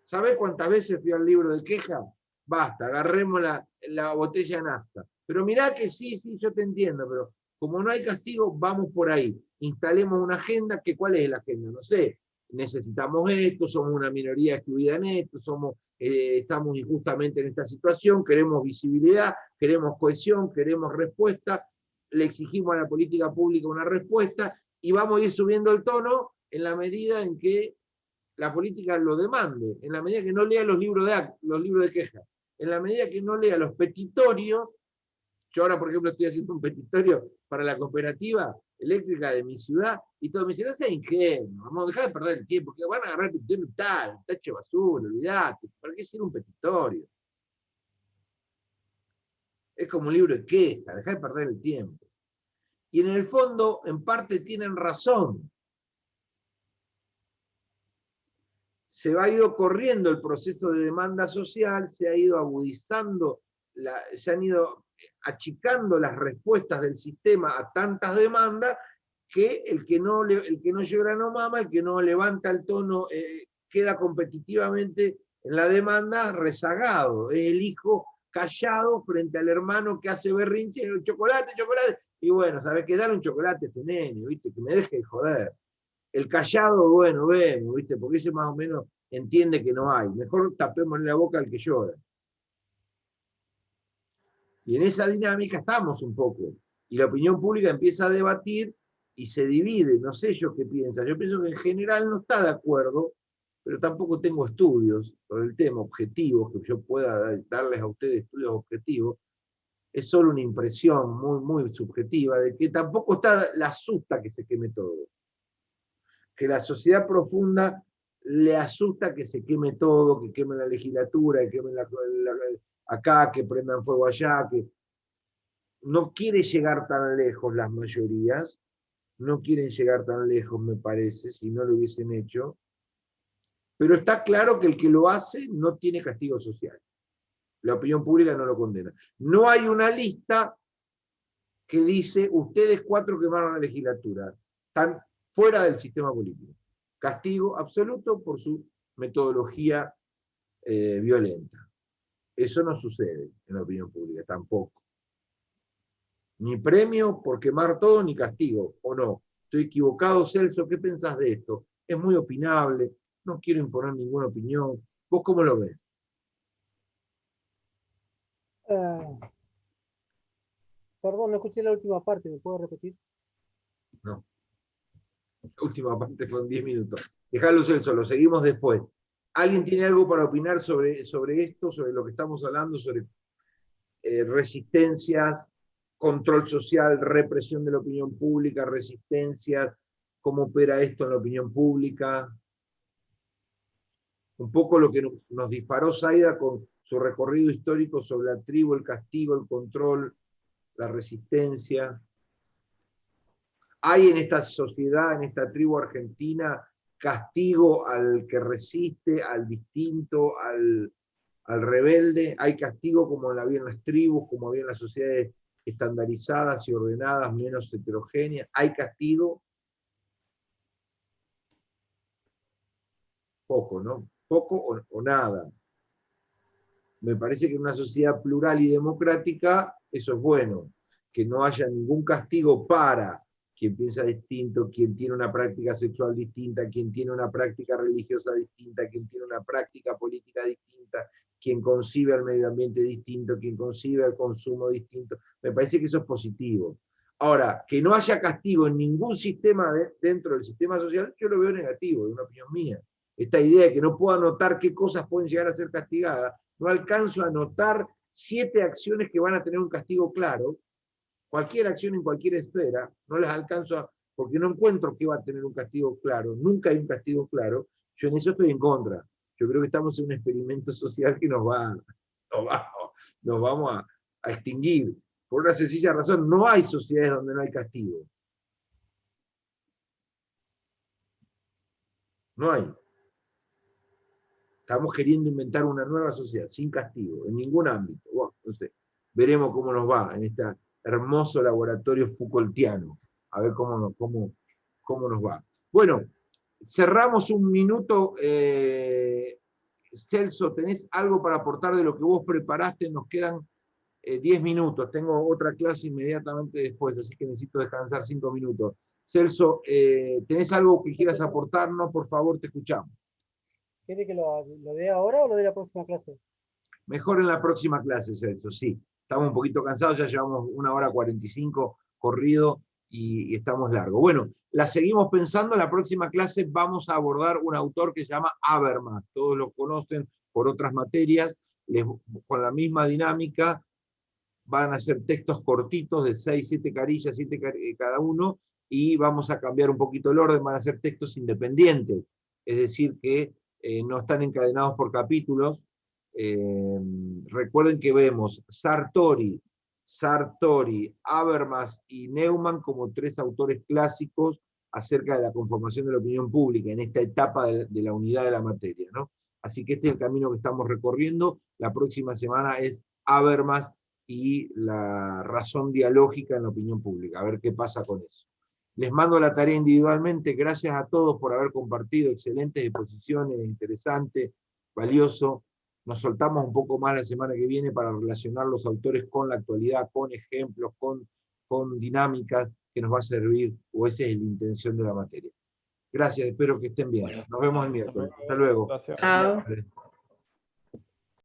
¿Sabés cuántas veces fui al libro de queja? Basta, agarremos la botella de nafta. Pero mirá que sí, yo te entiendo, pero como no hay castigo, vamos por ahí. Instalemos una agenda, que ¿cuál es la agenda? No sé, necesitamos esto, somos una minoría excluida en esto, estamos injustamente en esta situación, queremos visibilidad, queremos cohesión, queremos respuesta, le exigimos a la política pública una respuesta y vamos a ir subiendo el tono en la medida en que la política lo demande, en la medida que no lea los libros de queja, en la medida que no lea los petitorios. Yo ahora, por ejemplo, estoy haciendo un petitorio para la cooperativa eléctrica de mi ciudad, y todos me dicen, no sea ingenuo, vamos a dejar de perder el tiempo, que van a agarrar el petitorio y tal, tacho de basura, olvidate, ¿para qué hacer un petitorio? Es como un libro de queja, dejar de perder el tiempo. Y en el fondo, en parte tienen razón. Se ha ido corriendo el proceso de demanda social, se ha ido agudizando, se han ido achicando las respuestas del sistema a tantas demandas que el que no llora no mama, el que no levanta el tono queda competitivamente en la demanda rezagado, es el hijo callado frente al hermano que hace berrinche, chocolate, y bueno, ¿sabes qué? Dale un chocolate a este nene, ¿viste? Que me deje de joder. El callado, bueno, vemos, ¿viste? Porque ese más o menos entiende que no hay. Mejor tapémosle la boca al que llora. Y en esa dinámica estamos un poco. Y la opinión pública empieza a debatir y se divide. No sé yo qué piensa. Yo pienso que en general no está de acuerdo, pero tampoco tengo estudios sobre el tema, objetivos, que yo pueda darles a ustedes estudios objetivos. Es solo una impresión muy, muy subjetiva de que tampoco la asusta que se queme todo. Que la sociedad profunda le asusta que se queme todo, que queme la legislatura, que quemen acá, que prendan fuego allá, que no quiere llegar tan lejos las mayorías, no quieren llegar tan lejos, me parece, si no lo hubiesen hecho, pero está claro que el que lo hace no tiene castigo social. La opinión pública no lo condena. No hay una lista que dice, ustedes 4 quemaron la legislatura, están fuera del sistema político. Castigo absoluto por su metodología violenta. Eso no sucede en la opinión pública, tampoco. Ni premio por quemar todo, ni castigo, ¿o no? Estoy equivocado, Celso, ¿qué pensás de esto? Es muy opinable, no quiero imponer ninguna opinión. ¿Vos cómo lo ves? Perdón, no escuché la última parte, ¿me puedo repetir? No. La última parte fueron 10 minutos. Dejalo, Celso, lo seguimos después. ¿Alguien tiene algo para opinar sobre esto, sobre lo que estamos hablando, sobre resistencias, control social, represión de la opinión pública, resistencias, cómo opera esto en la opinión pública? Un poco lo que nos disparó Zaida con su recorrido histórico sobre la tribu, el castigo, el control, la resistencia. ¿Hay en esta sociedad, en esta tribu argentina, castigo al que resiste, al distinto, al rebelde? ¿Hay castigo como había en las tribus, como había en las sociedades estandarizadas y ordenadas, menos heterogéneas? ¿Hay castigo? Poco, ¿no? Poco o nada. Me parece que en una sociedad plural y democrática eso es bueno, que no haya ningún castigo para quien piensa distinto, quien tiene una práctica sexual distinta, quien tiene una práctica religiosa distinta, quien tiene una práctica política distinta, quien concibe el medio ambiente distinto, quien concibe el consumo distinto. Me parece que eso es positivo. Ahora, que no haya castigo en ningún sistema dentro del sistema social, yo lo veo negativo, es una opinión mía. Esta idea de que no puedo anotar qué cosas pueden llegar a ser castigadas, no alcanzo a anotar 7 acciones que van a tener un castigo claro, cualquier acción en cualquier esfera, no las alcanzo porque no encuentro que va a tener un castigo claro, nunca hay un castigo claro, yo en eso estoy en contra. Yo creo que estamos en un experimento social que nos vamos a extinguir. Por una sencilla razón, no hay sociedades donde no hay castigo. No hay. Estamos queriendo inventar una nueva sociedad sin castigo, en ningún ámbito. Bueno, no sé, veremos cómo nos va en este hermoso laboratorio Foucaultiano. A ver cómo nos va. Bueno, cerramos un minuto. Celso, ¿tenés algo para aportar de lo que vos preparaste? Nos quedan 10 minutos. Tengo otra clase inmediatamente después, así que necesito descansar 5 minutos. Celso, ¿tenés algo que quieras aportarnos? Por favor, te escuchamos. ¿Quiere que lo dé ahora o lo dé la próxima clase? Mejor en la próxima clase, Celso, sí. Estamos un poquito cansados, ya llevamos 1 hora 45 corrido y estamos largos. Bueno, la seguimos pensando. En la próxima clase vamos a abordar un autor que se llama Habermas. Todos lo conocen por otras materias. Con la misma dinámica van a ser textos cortitos de 6, 7 carillas, 7 cada uno, y vamos a cambiar un poquito el orden. Van a ser textos independientes, es decir, que no están encadenados por capítulos. Recuerden que vemos Sartori, Habermas y Neumann como 3 autores clásicos acerca de la conformación de la opinión pública en esta etapa de la unidad de la materia, ¿no? Así que este es el camino que estamos recorriendo. La próxima semana es Habermas y la razón dialógica en la opinión pública. A ver qué pasa con eso. Les mando la tarea individualmente. Gracias a todos por haber compartido. Excelentes exposiciones, interesante, valioso. Nos soltamos un poco más la semana que viene para relacionar los autores con la actualidad, con ejemplos, con dinámicas que nos va a servir, o esa es la intención de la materia. Gracias, espero que estén bien. Bueno. Nos vemos el miércoles. Hasta luego. Gracias. Chao. Vale.